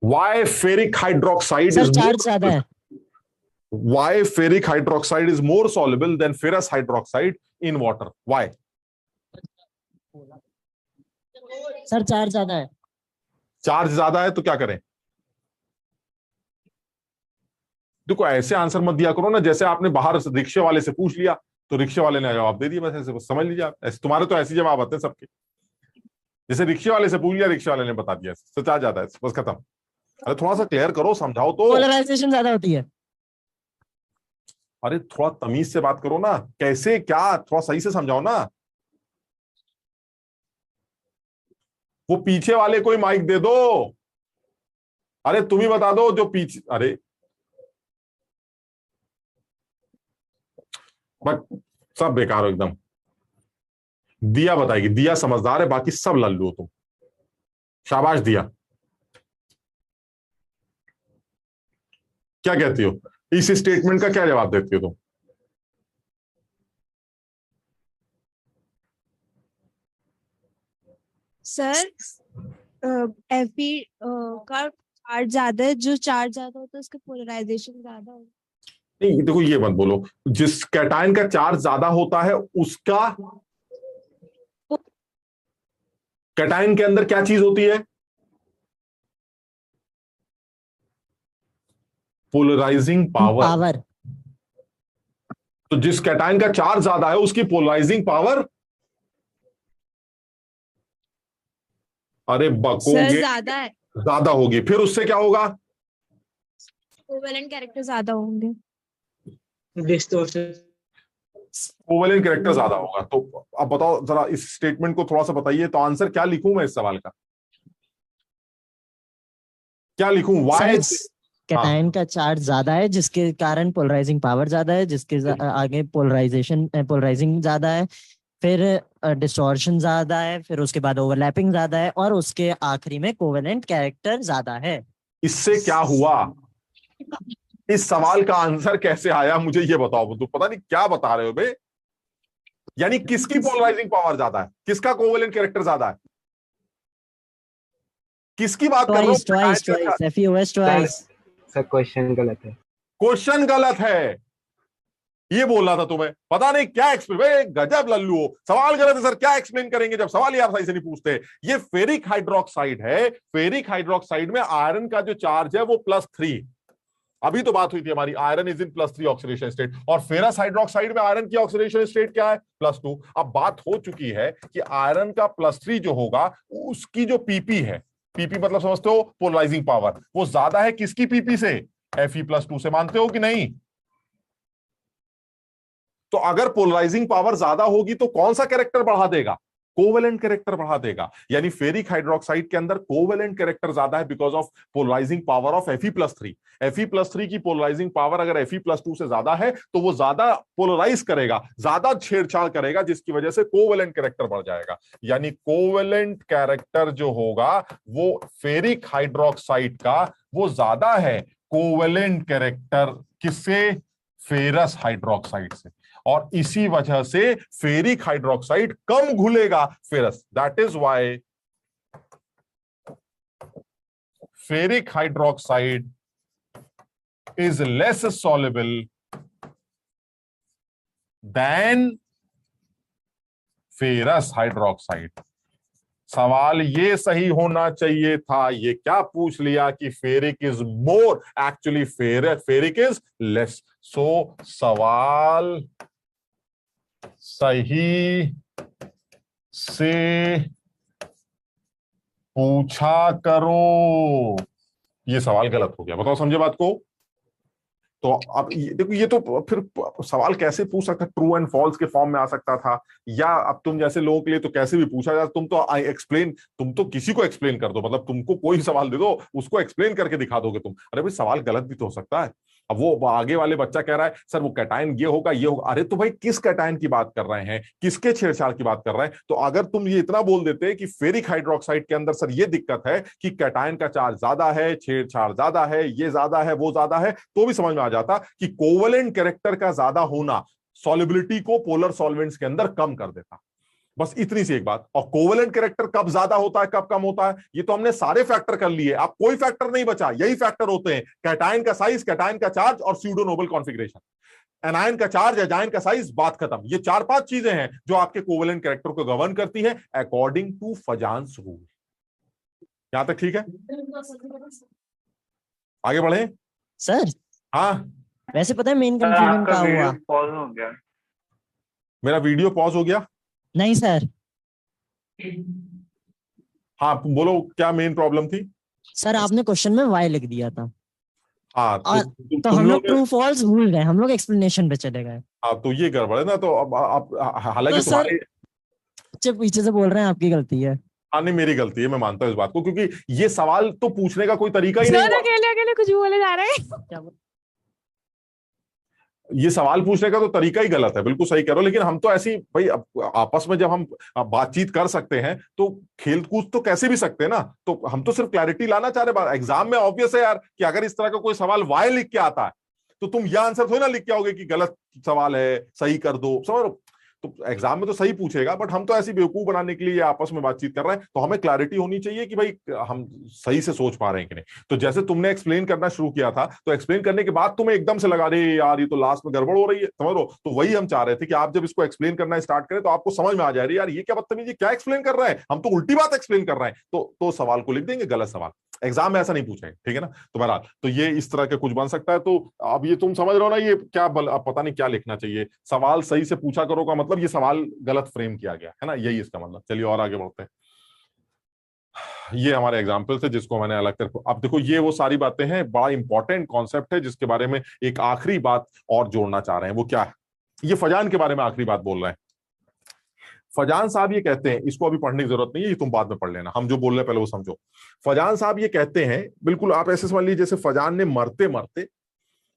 Why ferric hydroxide sir is charge ज्यादा है। Why ferric hydroxide is more soluble than ferrous hydroxide in water? Why? Sir charge ज्यादा है। Charge ज्यादा है तो क्या करें? देखो, ऐसे आंसर मत दिया करो ना जैसे आपने बाहर रिक्शे वाले से पूछ लिया तो रिक्शे वाले ने जवाब दे दिया, बस ऐसे बस समझ लीजिए आप। ऐसे तुम्हारे तो ऐसे जवाब आते हैं सबके। जैसे रिक्शे वाले से पूछ लिया, रिक्शे वाले ने बता दिया, तो चार्ज ज्यादा है, बस खत्म। अरे थोड़ा सा क्लियर करो, समझाओ तो। पोलराइजेशन ज्यादा होती है। अरे थोड़ा तमीज से बात करो ना, कैसे क्या, थोड़ा सही से समझाओ ना। वो पीछे वाले को ही माइक दे दो। अरे तुम ही बता दो जो पीछे। अरे बट सब बेकार हो एकदम। दिया बताएगी, दिया समझदार है, बाकी सब लल्लू हो तुम। शाबाश दिया। क्या कहती हो? इस स्टेटमेंट का क्या जवाब देती हो तुम? सर Fe का चार्ज ज्यादा है, जो चार्ज ज्यादा होता है उसका पोलराइजेशन ज्यादा होता है। नहीं देखो, ये मत बोलो। जिस कैटायन का चार्ज ज्यादा होता है उसका, कैटायन के अंदर क्या चीज होती है? Polarizing power. तो जिस कैटायन का चार्ज ज्यादा है उसकी पोलराइजिंग पावर, अरे बकोगे, ज्यादा है। ज्यादा होगी। फिर उससे क्या होगा? कोवेलेंट कैरेक्टर ज्यादा होंगे। कोवेलेंट कैरेक्टर ज्यादा होगा। तो अब बताओ जरा, इस स्टेटमेंट को थोड़ा सा बताइए। तो आंसर क्या लिखूं मैं इस सवाल का? क्या लिखूं? वाई कैटायन का चार्ज ज्यादा है जिसके कारण पोलराइजिंग पावर ज्यादा है, जिसके आगे पोलराइजिंग ज्यादा है, फिर डिस्टॉर्शन ज्यादा है, फिर उसके बाद ओवरलैपिंग ज्यादा है, और उसके आखिरी में कोवेलेंट कैरेक्टर ज्यादा है। इससे क्या हुआ? इस सवाल का आंसर कैसे आया मुझे ये बताओ। तो पता नहीं क्या बता रहे हो बे। यानी किसकी पोलराइजिंग पावर ज्यादा है, किसका कोवेलेंट कैरेक्टर ज्यादा है, किसकी बात कर रहे हो? ट्वाइस। सर क्वेश्चन गलत है। क्वेश्चन गलत है। ये बोलना था तुम्हें, पता नहीं क्या एक्सप्लेन, गजब लल्लू हो, सवाल गलत है सर, क्या एक्सप्लेन करेंगे जब सवाल ही आप सही से नहीं पूछते। ये फेरिक हाइड्रोक्साइड है, फेरिक हाइड्रोक्साइड में आयरन का जो चार्ज है वो +3, अभी तो बात हुई थी हमारी, iron is in +3 oxidation state, और फेरस हाइड्रोक्साइड में आयरन की ऑक्सीडेशन स्टेट क्या है, +2। अब बात हो चुकी है कि आयरन का +3 जो होगा उसकी जो पीपी है, पीपी मतलब समझते हो पोलराइजिंग पावर, वो ज्यादा है किसकी पीपी से, Fe+2 से, मानते हो कि नहीं। तो अगर पोलराइजिंग पावर ज्यादा होगी तो कौन सा कैरेक्टर बढ़ा देगा, कोवेलेंट कैरेक्टर बढ़ा देगा। यानी फेरिक हाइड्रोक्साइड के अंदर कोवेलेंट कैरेक्टर ज्यादा है because of polarizing power of Fe+3। Fe+3 की पोलराइजिंग पावर अगर Fe+2 से ज्यादा है तो वो ज्यादा पोलराइज करेगा, ज्यादा छेड़छाड़ करेगा, जिसकी वजह से कोवेलेंट कैरेक्टर बढ़ जाएगा। यानी कोवेलेंट कैरेक्टर जो होगा वो फेरिक हाइड्रोक्साइड का वो ज्यादा है कोवेलेंट कैरेक्टर किससे, फेरस हाइड्रोक्साइड से, और इसी वजह से फेरिक हाइड्रोक्साइड कम घुलेगा ferrous. That is why ferric hydroxide is less soluble than ferrous hydroxide. सवाल ये सही होना चाहिए था, ये क्या पूछ लिया कि ferric is more, actually ferric is less. So सवाल सही से पूछा करो, ये सवाल गलत हो गया, बताओ समझे बात को। तो अब देखो ये तो फिर सवाल कैसे पूछ सकता, ट्रू एंड फॉल्स के फॉर्म में आ सकता था, या अब तुम जैसे लोगों के लिए तो कैसे भी पूछा जाए, तुम तो तुम तो किसी को एक्सप्लेन कर दो, मतलब तुमको कोई सवाल दे दो उसको एक्सप्लेन करके दिखा दोगे तुम। अरे भाई सवाल गलत भी तो हो सकता है। अब वो आगे वाले बच्चा कह रहा है सर वो कैटायन ये होगा ये होगा, अरे तो भाई किस कैटायन की बात कर रहे हैं, किसके छेड़छाड़ की बात कर रहे हैं। तो अगर तुम ये इतना बोल देते कि फेरिक हाइड्रोक्साइड के अंदर सर ये दिक्कत है कि कैटायन का चार्ज ज्यादा है, छेड़छाड़ ज्यादा है, ये ज्यादा है, वो ज्यादा है, तो भी समझ में आ जाता कि कोवेलेंट कैरेक्टर का ज्यादा होना सॉल्युबिलिटी को पोलर सॉल्वेंट्स के अंदर कम कर देता। बस इतनी सी एक बात। और कोवेलेंट कैरेक्टर कब ज्यादा होता है कब कम होता है, ये तो हमने सारे फैक्टर कर लिए, अब कोई फैक्टर नहीं बचा, यही फैक्टर होते हैं, कैटायन का साइज, कैटायन का चार्ज और स्यूडो नोबल कॉन्फिगरेशन। एनायन का चार्ज, एजायन का साइज, बात खत्म। ये 4-5 चीजें हैं जो आपके कोवेलेंट कैरेक्टर को गवर्न करती है अकॉर्डिंग टू फजान्स रूल। यहां तक ठीक है, आगे बढ़े सर। हाँ वैसे पता है मेन कंफ्यूजन क्या हुआ, पॉज हो गया, मेरा वीडियो पॉज हो गया। नहीं सर। हाँ बोलो क्या मेन प्रॉब्लम थी। सर आपने क्वेश्चन में वाई लिख दिया था, हाँ तो हम लोग ट्रू फॉल्स भूल गए, हम लोग एक्सप्लेनेशन पे चले गए। हाँ तो ये गड़बड़ है ना। तो अब हालांकि तो तुम्हारे पीछे से बोल रहे हैं आपकी गलती है। हाँ नहीं मेरी गलती है, मैं मानता हूँ इस बात को, क्योंकि ये सवाल तो पूछने का कोई तरीका ही नहीं हुआ। अकेले अकेले कुछ बोले जा रहे हैं। ये सवाल पूछने का तो तरीका ही गलत है, बिल्कुल सही कह रहे हो। लेकिन हम तो ऐसी भाई आपस में जब हम बातचीत कर सकते हैं तो खेल कूद तो कैसे भी सकते हैं ना। तो हम तो सिर्फ क्लैरिटी लाना चाह रहे हैं। एग्जाम में ऑब्वियस है यार कि अगर इस तरह का कोई सवाल वाई लिख के आता है तो तुम यह आंसर थोड़ी ना लिख के आओगे कि गलत सवाल है सही कर दो, समझ लो। तो एग्जाम में तो सही पूछेगा, बट हम तो ऐसी बेवकूफ बनाने के लिए आपस में बातचीत कर रहे हैं, तो हमें क्लैरिटी होनी चाहिए कि भाई हम सही से सोच पा रहे हैं कि नहीं। तो जैसे तुमने एक्सप्लेन करना शुरू किया था, तो एक्सप्लेन करने के बाद तुम्हें एकदम से लगा रहे यार ये तो लास्ट में गड़बड़ हो रही है, समझ लो। तो वही हम चाह रहे थे कि आप जब इसको एक्सप्लेन करना स्टार्ट करें तो आपको समझ में आ जाए यार ये क्या बदतमीजी, क्या एक्सप्लेन कर रहे हैं, हम तो उल्टी बात एक्सप्लेन कर रहे हैं। तो सवाल को लिख देंगे गलत सवाल, एग्जाम में ऐसा नहीं पूछेंगे, ठीक है ना। तो बहरहाल तो ये इस तरह के कुछ बन सकता है। तो अब ये तुम समझ रहे हो ना, ये क्या अब पता नहीं क्या लिखना चाहिए। सवाल सही से पूछा करो का मतलब ये सवाल गलत फ्रेम किया गया है ना, यही इसका मतलब। चलिए और आगे बढ़ते हैं। ये हमारे एग्जाम्पल थे जिसको मैंने अलग कर, अब देखो ये वो सारी बातें हैं, बड़ा इंपॉर्टेंट कॉन्सेप्ट है जिसके बारे में एक आखिरी बात और जोड़ना चाह रहे हैं। वो क्या है, ये फजान के बारे में आखिरी बात बोल रहे हैं। फजान साहब ये कहते हैं, इसको अभी पढ़ने की जरूरत नहीं है, ये तुम बाद में पढ़ लेना, हम जो बोल रहे हैं पहले वो समझो। फजान साहब ये कहते हैं, बिल्कुल आप ऐसे समझ लीजिए जैसे फजान ने मरते मरते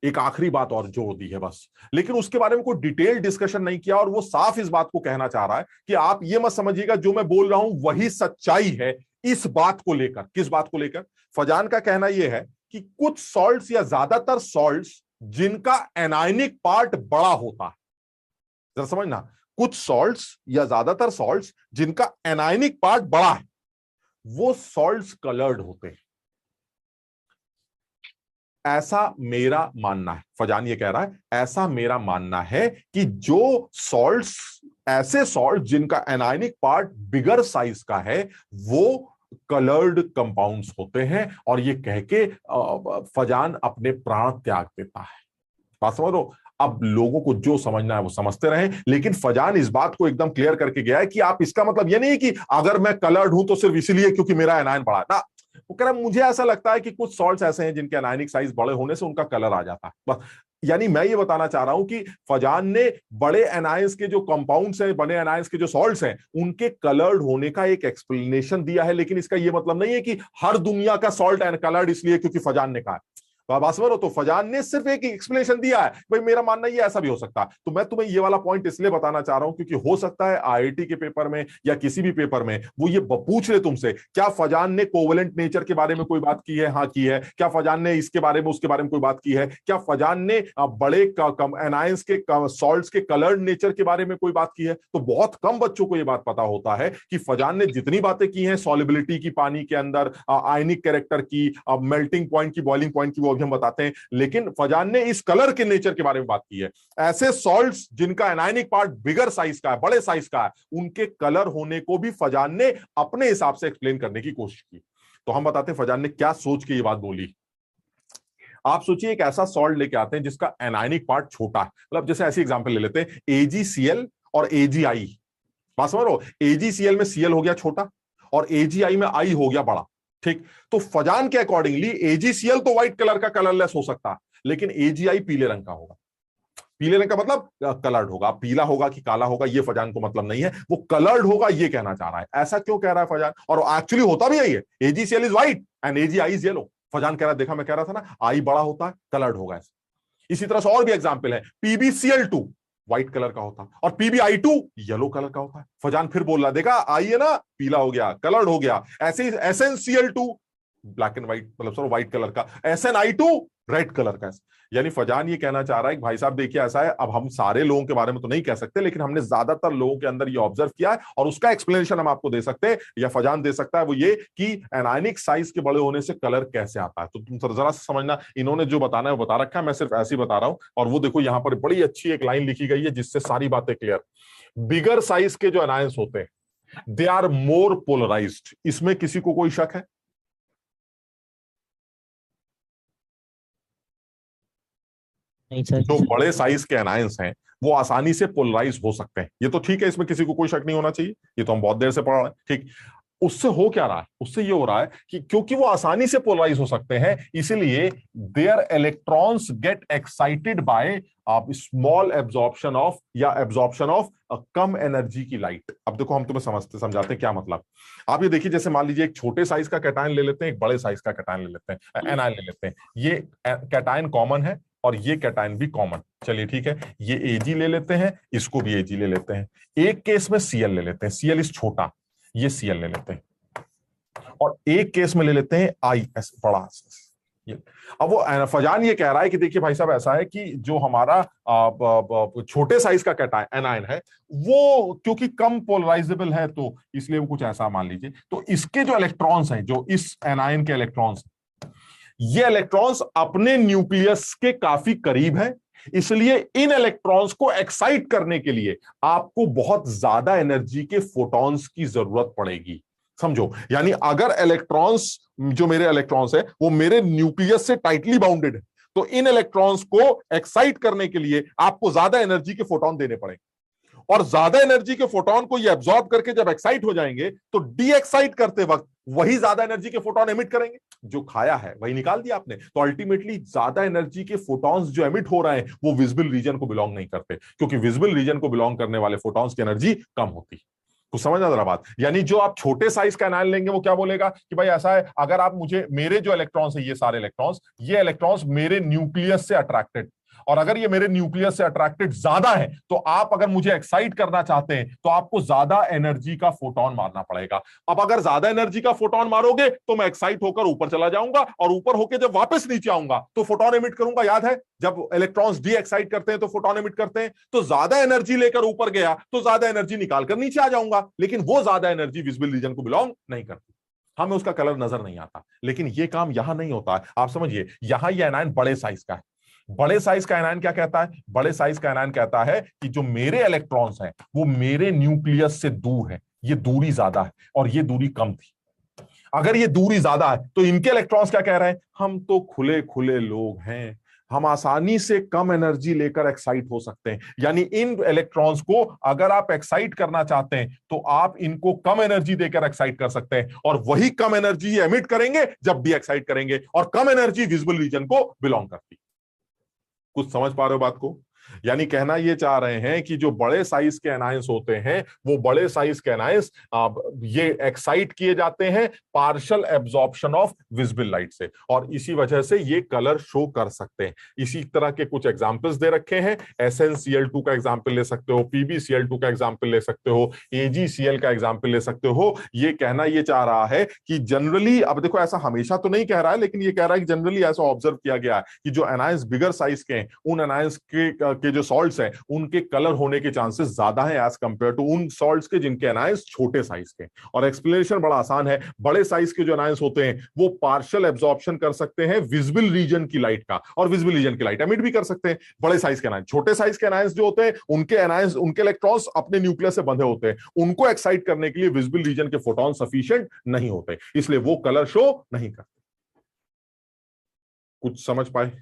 एक आखिरी बात और जोड़ दी है बस, लेकिन उसके बारे में कोई डिटेल डिस्कशन नहीं किया। और वो साफ इस बात को कहना चाह रहा है कि आप ये मत समझिएगा जो मैं बोल रहा हूं वही सच्चाई है इस बात को लेकर। किस बात को लेकर? फजान का कहना यह है कि कुछ सॉल्ट्स या ज्यादातर सॉल्ट्स जिनका एनायनिक पार्ट बड़ा होता है, जरा समझना, कुछ सॉल्ट्स या ज्यादातर सॉल्ट्स जिनका एनायनिक पार्ट बड़ा है वो सॉल्ट्स कलर्ड होते हैं। ऐसा मेरा मानना है, फजान ये कह रहा है ऐसा मेरा मानना है कि जो सॉल्ट्स, ऐसे सॉल्ट जिनका एनायनिक पार्ट बिगर साइज का है वो कलर्ड कंपाउंड्स होते हैं, और ये कह के फजान अपने प्राण त्याग देता है। बात समझ लो। अब लोगों को जो समझना है वो समझते रहे, लेकिन फजान इस बात को एकदम क्लियर करके गया है कि आप, इसका मतलब ये नहीं है कि अगर मैं कलर्ड हूं तो सिर्फ इसलिए क्योंकि मेरा एनायन बड़ा है ना। वो कह रहा है मुझे ऐसा लगता है कि कुछ सॉल्ट्स ऐसे हैं जिनके एनायनिक साइज बड़े होने से उनका कलर आ जाता है, बस। यानी मैं ये बताना चाह रहा हूं कि फजान ने बड़े एनायंस के जो कंपाउंड्स हैं, बड़े एनायंस के जो सॉल्ट्स हैं, उनके कलर्ड होने का एक एक्सप्लेनेशन दिया है, लेकिन इसका ये मतलब नहीं है कि हर दुनिया का सॉल्ट एंड कलर्ड इसलिए क्योंकि फजान ने कहा। तो फजान ने सिर्फ एक एक्सप्लेनेशन दिया है, भाई मेरा मानना ये ऐसा भी हो सकता है। तो मैं तुम्हें ये वाला पॉइंट इसलिए बताना चाह रहा हूं क्योंकि हो सकता है आईआईटी के पेपर में या किसी भी पेपर में वो ये पूछ ले तुमसे, क्या फजान ने कोवेलेंट नेचर के बारे में कोई बात की है? हाँ की है। क्या फजान ने इसके बारे में, उसके बारे में कोई बात की है? क्या फजान ने बड़े एनायंस के सॉल्ट्स के कलर्ड नेचर के बारे में कोई बात की है? तो बहुत कम बच्चों को यह बात पता होता है कि फजान ने जितनी बातें की हैं सॉलिबिलिटी की, पानी के अंदर आयनिक कैरेक्टर की, मेल्टिंग पॉइंट की, बॉइलिंग पॉइंट की, वो भी हम बताते हैं, लेकिन फजान ने इस कलर के नेचर के बारे में बात की है। ऐसे सॉल्ट्स जिनका एनायनिक पार्ट बिगर साइज का है, बड़े साइज का है, उनके कलर होने को भी फजान ने अपने हिसाब से एक्सप्लेन करने की कोशिश की। तो हम बताते हैं फजान ने क्या सोच के ये बात बोली। आप सोचिए एक ऐसा सॉल्ट लेके आते हैं जिसका एनायनिक पार्ट छोटा है, मतलब जैसे ऐसी एग्जांपल ले लेते हैं AgCl और AgI। बात समझ लो, AgCl में Cl हो गया छोटा और AgI में I हो गया बड़ा, ठीक। तो फजान के अकॉर्डिंगली AgCl तो व्हाइट कलर का कलरलेस हो सकता है, लेकिन AgI पीले रंग का होगा। पीले रंग का मतलब कलर्ड होगा, पीला होगा कि काला होगा ये फजान को मतलब नहीं है, वो कलर्ड होगा ये कहना चाह रहा है। ऐसा क्यों कह रहा है फजान? और एक्चुअली होता भी यही है, AgCl is white and AgI is yellow. Faizan कह रहा है, देखा मैं कह रहा था ना, आई बड़ा होता है कलर्ड होगा ऐसे। इसी तरह से और भी एग्जाम्पल है, PbCl2 व्हाइट कलर का होता है और PbI2 येलो कलर का होता है। फजान फिर बोल रहा, देखा आई है ना, पीला हो गया, कलर्ड हो गया। ऐसे ही SnCl2 ब्लैक एंड व्हाइट, मतलब सर व्हाइट कलर का, SnI2 रेड कलर का। यानी फजान ये कहना चाह रहा है कि भाई साहब देखिए ऐसा है, अब हम सारे लोगों के बारे में तो नहीं कह सकते, लेकिन हमने ज्यादातर लोगों के अंदर ये ऑब्जर्व किया है और उसका एक्सप्लेनेशन हम आपको दे सकते हैं या फजान दे सकता है, वो ये कि एनायनिक साइज के बड़े होने से कलर कैसे आता है। तो तुम जरा से समझना, इन्होंने जो बताना है वो बता रखा है, मैं सिर्फ ऐसे ही बता रहा हूं। और वो देखो यहां पर बड़ी अच्छी एक लाइन लिखी गई है जिससे सारी बातें क्लियर। बिगर साइज के जो एनायंस होते हैं दे आर मोर पोलराइज्ड। इसमें किसी को कोई शक है? नहीं सर। जो बड़े साइज के एनायंस हैं वो आसानी से पोलराइज हो सकते हैं, ये तो ठीक है, इसमें किसी को कोई शक नहीं होना चाहिए, ये तो हम बहुत देर से पढ़ रहे हैं, ठीक। उससे हो क्या रहा है? उससे ये हो रहा है कि क्योंकि वो आसानी से पोलराइज हो सकते हैं, इसलिए their electrons get excited by small absorption of या एब्जॉर्प्शन ऑफ कम एनर्जी की लाइट। अब देखो हम तुम्हें समझाते हैं क्या मतलब। आप ये देखिए, जैसे मान लीजिए एक छोटे साइज का कैटायन ले लेते हैं, एक बड़े साइज का कैटायन ले लेते हैं, एनायन ले लेते हैं। ये कैटायन कॉमन है और ये कैटायन भी कॉमन, चलिए ठीक है। ये Ag ले लेते हैं, इसको भी Ag ले लेते हैं। एक केस में Cl ले लेते हैं, Cl इस छोटा, ये Cl ले लेते हैं, और एक केस में ले लेते हैं IS बड़ा। अब वो फजान ये कह रहा है कि देखिए भाई साहब ऐसा है कि जो हमारा छोटे साइज का कैटायन एनायन है वो क्योंकि कम पोलराइजेबल है, तो इसलिए वो कुछ ऐसा मान लीजिए। तो इसके जो इलेक्ट्रॉन्स हैं, जो इस एनायन के इलेक्ट्रॉन्स, ये इलेक्ट्रॉन्स अपने न्यूक्लियस के काफी करीब है, इसलिए इन इलेक्ट्रॉन्स को एक्साइट करने के लिए आपको बहुत ज्यादा एनर्जी के फोटॉन्स की जरूरत पड़ेगी। समझो, यानी अगर इलेक्ट्रॉन्स, जो मेरे इलेक्ट्रॉन्स है वो मेरे न्यूक्लियस से टाइटली बाउंडेड है, तो इन इलेक्ट्रॉन्स को एक्साइट करने के लिए आपको ज्यादा एनर्जी के फोटॉन देने पड़ेंगे, और ज्यादा एनर्जी के फोटॉन को ये एब्जॉर्ब करके जब एक्साइट हो जाएंगे तो डी एक्साइट करते वक्त वही ज्यादा एनर्जी के फोटॉन एमिट करेंगे। जो खाया है वही निकाल दिया आपने, तो अल्टीमेटली ज्यादा एनर्जी के फोटॉन्स जो एमिट हो रहे हैं वो विजिबल रीजन को बिलोंग नहीं करते, क्योंकि विजिबल रीजन को बिलोंग करने वाले फोटॉन्स की एनर्जी कम होती। तो समझना जरा बात। यानी जो आप छोटे साइज का एनायन लेंगे वो क्या बोलेगा कि भाई ऐसा है, अगर आप मुझे, मेरे जो इलेक्ट्रॉन्स है ये सारे इलेक्ट्रॉन्स, ये इलेक्ट्रॉन्स मेरे न्यूक्लियस से अट्रैक्टेड, और अगर ये मेरे न्यूक्लियस से अट्रैक्टेड ज्यादा है तो आप अगर मुझे एक्साइट करना चाहते हैं तो आपको ज्यादा एनर्जी का फोटॉन मारना पड़ेगा। अब अगर ज्यादा एनर्जी का फोटॉन मारोगे तो मैं एक्साइट होकर ऊपर चला जाऊंगा, और ऊपर होकर जब वापस नीचे आऊंगा तो फोटॉन एमिट करूंगा। याद है जब इलेक्ट्रॉन्स डी एक्साइट करते हैं तो फोटॉन एमिट करते हैं, तो ज्यादा एनर्जी लेकर ऊपर गया तो ज्यादा एनर्जी निकालकर नीचे आ जाऊंगा, लेकिन वो ज्यादा एनर्जी विजिबल रीजन को बिलोंग नहीं करती। हमें उसका कलर नजर नहीं आता। लेकिन ये काम यहां नहीं होता है। आप समझिए, यहां ये एनायन बड़े साइज का है। बड़े साइज का एनायन क्या कहता है? बड़े साइज का एनायन कहता है कि जो मेरे इलेक्ट्रॉन्स हैं वो मेरे न्यूक्लियस से दूर है, ये दूरी ज्यादा है और ये दूरी कम थी। अगर ये दूरी ज्यादा है तो इनके इलेक्ट्रॉन्स क्या कह रहे हैं? हम तो खुले खुले लोग हैं, हम आसानी से कम एनर्जी लेकर एक्साइट हो सकते हैं। यानी इन इलेक्ट्रॉन्स को अगर आप एक्साइट करना चाहते हैं तो आप इनको कम एनर्जी देकर एक्साइट कर सकते हैं, और वही कम एनर्जी एमिट करेंगे जब भी एक्साइट करेंगे, और कम एनर्जी विजिबल रीजन को बिलोंग करती। कुछ समझ पा रहे हो बात को? यानी कहना ये चाह रहे हैं कि जो बड़े साइज के एनायंस होते हैं वो बड़े साइज के एनायंस ये एक्साइट किए जाते हैं partial absorption of visible light से, और इसी वजह से ये कलर शो कर सकते हैं। इसी तरह के कुछ एग्जांपल्स दे रखे हैं। SnCl2 का एग्जांपल ले सकते हो, PbCl2 का एग्जांपल ले सकते हो, AgCl का एग्जांपल ले सकते हो। ये कहना ये चाह रहा है कि जनरली, अब देखो ऐसा हमेशा तो नहीं कह रहा है, लेकिन ये कह रहा है कि जनरली ऐसा ऑब्जर्व किया गया है कि जो एनायंस बिगर साइज के हैं उन एनायंस के जो सॉल्ट्स हैं उनके कलर होने के चांसेस ज्यादा हैं एज कंपेयर टू उन सॉल्ट्स के जिनके एनायंस छोटे साइज के। और एक्सप्लेनेशन बड़ा आसान है। बड़े साइज के जो एनायंस होते हैं वो पार्शियल एब्जॉर्प्शन कर सकते हैं विजिबल रीजन की लाइट का, और विजिबल रीजन की लाइट एमिट भी कर सकते हैं। बड़े साइज के एनायंस, छोटे साइज के एनायंस जो होते हैं उनके एनायंस, उनके इलेक्ट्रॉन्स अपने न्यूक्लियस से बंधे होते हैं, उनको एक्साइट करने के लिए विजिबल रीजन के फोटॉन सफिशिएंट नहीं होते, इसलिए वो कलर शो नहीं करते। कुछ समझ पाए?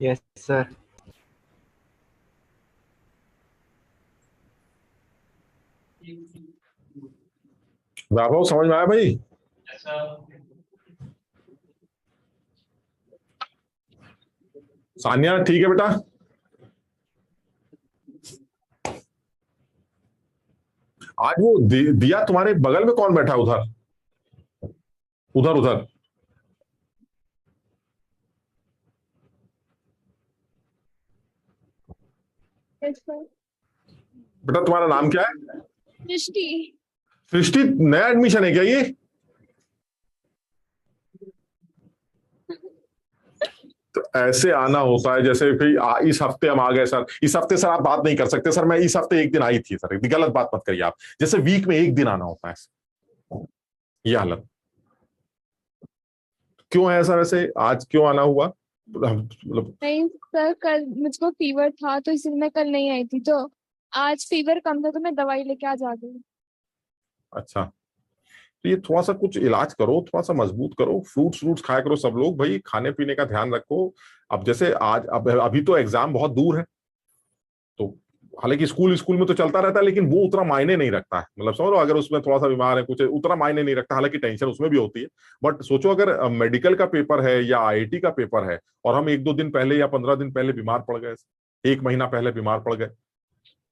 Yes sir. वैभव समझ में आया भाई? सानिया ठीक है बेटा? आज वो दिया तुम्हारे बगल में कौन बैठा? उधर उधर उधर बेटा तुम्हारा नाम क्या है? सृष्टि। सृष्टि, नया एडमिशन है क्या ये? तो ऐसे आना होता है जैसे कि इस हफ्ते हम आ गए सर, इस हफ्ते सर आप बात नहीं कर सकते सर, मैं इस हफ्ते एक दिन आई थी सर, गलत बात मत करिए आप। जैसे वीक में एक दिन आना होता है, ये हालत क्यों है सर? वैसे आज क्यों आना हुआ? मतलब नहीं सर, कल मुझको फीवर था तो इसलिए मैं कल नहीं आई थी, तो आज फीवर कम था तो मैं दवाई लेके आज आ गई। अच्छा, तो ये थोड़ा सा कुछ इलाज करो, थोड़ा सा मजबूत करो, फ्रूट्स खाया करो सब लोग भाई, खाने पीने का ध्यान रखो। अब जैसे आज अभी तो एग्जाम बहुत दूर है, तो हालांकि स्कूल में तो चलता रहता है, लेकिन वो उतना मायने नहीं रखता है। मतलब समझ लो, अगर उसमें थोड़ा सा बीमार है कुछ, उतना मायने नहीं रखता, हालांकि टेंशन उसमें भी होती है। बट सोचो अगर मेडिकल का पेपर है या IIT का पेपर है और हम 1-2 दिन पहले या 15 दिन पहले बीमार पड़ गए, 1 महीना पहले बीमार पड़ गए,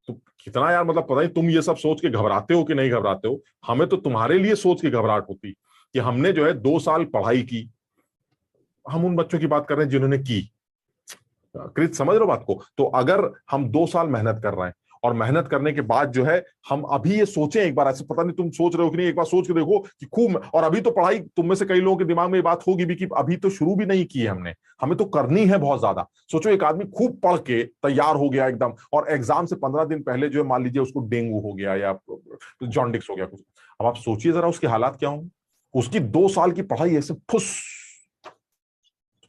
तो कितना यार, मतलब पता नहीं तुम ये सब सोच के घबराते हो कि नहीं घबराते हो। हमें तो तुम्हारे लिए सोच के घबराहट होती कि हमने जो है 2 साल पढ़ाई की, हम उन बच्चों की बात कर रहे हैं जिन्होंने की। कृत समझ रहे हो बात को? तो अगर हम 2 साल मेहनत कर रहे हैं और मेहनत करने के बाद जो है हम अभी ये सोचें एक बार, ऐसे पता नहीं तुम सोच रहे हो कि नहीं, एक बार सोच के देखो कि खूब, और अभी तो पढ़ाई तुम में से कई लोगों के दिमाग में ये बात होगी भी कि अभी तो शुरू भी नहीं की है हमने, हमें तो करनी है बहुत ज्यादा। सोचो एक आदमी खूब पढ़ के तैयार हो गया एकदम, और एग्जाम से 15 दिन पहले जो है मान लीजिए उसको डेंगू हो गया या जॉन्डिस हो गया कुछ। अब आप सोचिए जरा उसके हालात क्या होंगे। उसकी 2 साल की पढ़ाई ऐसे फुस।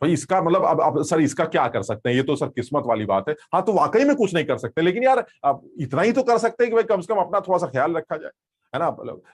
भाई इसका मतलब अब सर इसका क्या कर सकते हैं? ये तो सर किस्मत वाली बात है। हाँ तो वाकई में कुछ नहीं कर सकते, लेकिन यार अब इतना ही तो कर सकते हैं कि भाई कम से कम अपना थोड़ा सा ख्याल रखा जाए, है ना।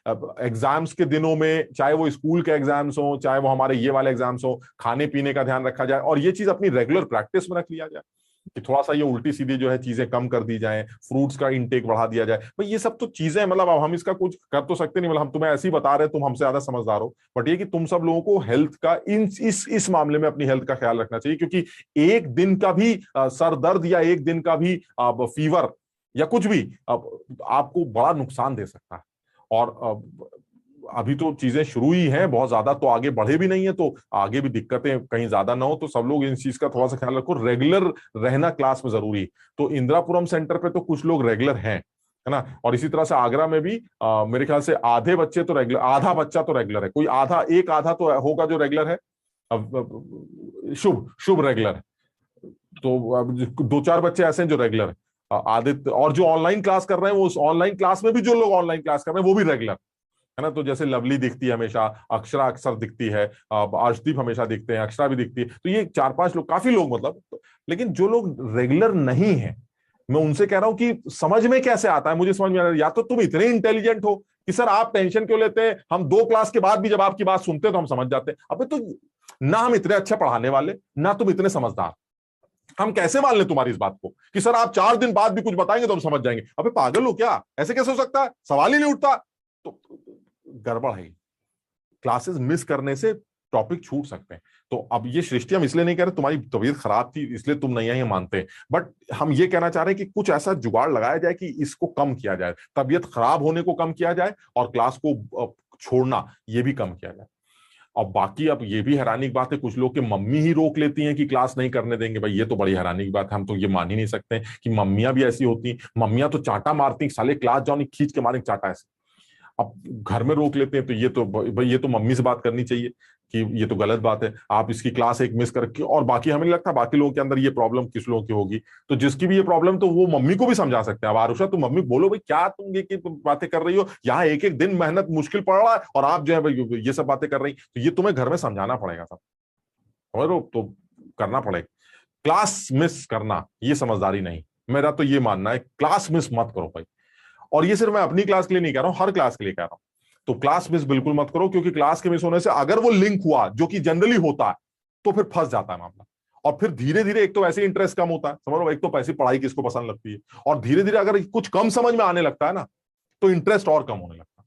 अब एग्जाम्स के दिनों में, चाहे वो स्कूल के एग्जाम्स हो, चाहे वो हमारे ये वाले एग्जाम्स हो, खाने पीने का ध्यान रखा जाए, और ये चीज अपनी रेगुलर प्रैक्टिस में रख लिया जाए कि थोड़ा सा ये उल्टी सीधी जो है चीजें कम कर दी जाए, फ्रूट्स का इंटेक बढ़ा दिया जाए। भाई ये सब तो चीजें, मतलब अब हम इसका कुछ कर तो सकते नहीं, मतलब हम तुम्हें ऐसे ही बता रहे हैं, तुम हमसे ज्यादा समझदार हो, बट ये कि तुम सब लोगों को हेल्थ का इस मामले में अपनी हेल्थ का ख्याल रखना चाहिए, क्योंकि एक दिन का भी सर दर्द या एक दिन का भी फीवर या कुछ भी आपको बड़ा नुकसान दे सकता है। और अभी तो चीजें शुरू ही हैं, बहुत ज्यादा तो आगे बढ़े भी नहीं है, तो आगे भी दिक्कतें कहीं ज्यादा ना हो, तो सब लोग इन चीज का थोड़ा सा ख्याल रखो। रेगुलर रहना क्लास में जरूरी। तो इंदिरापुरम सेंटर पे तो कुछ लोग रेगुलर हैं, है ना, और इसी तरह से आगरा में भी मेरे ख्याल से आधे बच्चे तो रेगुलर, आधा बच्चा तो रेगुलर है, कोई आधा, एक आधा तो होगा जो रेगुलर है। शुभ रेगुलर है, तो 2-4 बच्चे ऐसे हैं जो रेगुलर है। आदित्य और जो ऑनलाइन क्लास कर रहे हैं, वो उस ऑनलाइन क्लास में भी जो लोग ऑनलाइन क्लास कर रहे हैं वो भी रेगुलर है ना। तो जैसे लवली दिखती है हमेशा, अक्षरा अक्सर दिखती है, अर्शदीप हमेशा दिखते हैं, अक्षरा भी दिखती है, तो ये 4-5 लोग, काफी लोग मतलब लेकिन जो लोग रेगुलर नहीं है, मैं उनसे कह रहा हूं कि समझ में कैसे आता है, मुझे समझ में आ रहा है, या तो तुम इतने इंटेलिजेंट हो कि सर आप टेंशन क्यों लेते हैं, हम 2 क्लास के बाद भी जब आपकी बात सुनते हैं तो हम समझ जाते हैं। अबे तो ना हम इतने अच्छे पढ़ाने वाले, ना तुम इतने समझदार, हम कैसे मान लें तुम्हारी इस बात को कि सर आप 4 दिन बाद भी कुछ बताएंगे तो हम समझ जाएंगे। अबे पागल हो क्या, ऐसे कैसे हो सकता है, सवाल ही नहीं उठता। तो गड़बड़ है, क्लासेस मिस करने से टॉपिक छूट सकते हैं। तो अब ये सृष्टि हम इसलिए नहीं कह रहे तुम्हारी तबीयत खराब थी इसलिए तुम नहीं आई, मानते, बट हम ये कहना चाह रहे हैं कि कुछ ऐसा जुगाड़ लगाया जाए कि इसको कम किया जाए, तबीयत खराब होने को कम किया जाए और क्लास को छोड़ना ये भी कम किया जाए। और बाकी अब ये भी हैरानी की बात है, कुछ लोग के मम्मी ही रोक लेती हैं कि क्लास नहीं करने देंगे। भाई ये तो बड़ी हैरानी की बात है, हम तो ये मान ही नहीं सकते कि मम्मियां भी ऐसी होती हैं। मम्मियां तो चांटा मारती, साले क्लास जाओ नहीं, खींच के मारे चांटा ऐसे। अब घर में रोक लेते हैं, तो ये तो भाई ये तो मम्मी से बात करनी चाहिए कि ये तो गलत बात है, आप इसकी क्लास एक मिस करके। और बाकी हमें नहीं लगता बाकी लोगों के अंदर ये प्रॉब्लम किस लोगों की होगी, तो जिसकी भी ये प्रॉब्लम तो वो मम्मी को भी समझा सकते हैं। अब आरुषा तुम मम्मी बोलो भाई क्या तुम ये बातें कर रही हो, यहाँ एक एक दिन मेहनत मुश्किल पड़ रहा है और आप जो है भाई ये सब बातें कर रही, तो ये तुम्हें घर में समझाना पड़ेगा सब, समझ लो, तो करना पड़ेगा। क्लास मिस करना ये समझदारी नहीं, मेरा तो ये मानना है क्लास मिस मत करो भाई। और ये सिर्फ मैं अपनी क्लास के लिए नहीं कह रहा हूं, हर क्लास के लिए कह रहा हूं। तो क्लास मिस बिल्कुल मत करो, क्योंकि क्लास के मिस होने से अगर वो लिंक हुआ, जो कि जनरली होता है, तो फिर फंस जाता है मामला। और फिर धीरे धीरे एक तो वैसे इंटरेस्ट कम होता है, समझ लो, एक तो पैसे पढ़ाई किसको पसंद लगती है, और धीरे धीरे अगर कुछ कम समझ में आने लगता है ना, तो इंटरेस्ट और कम होने लगता है,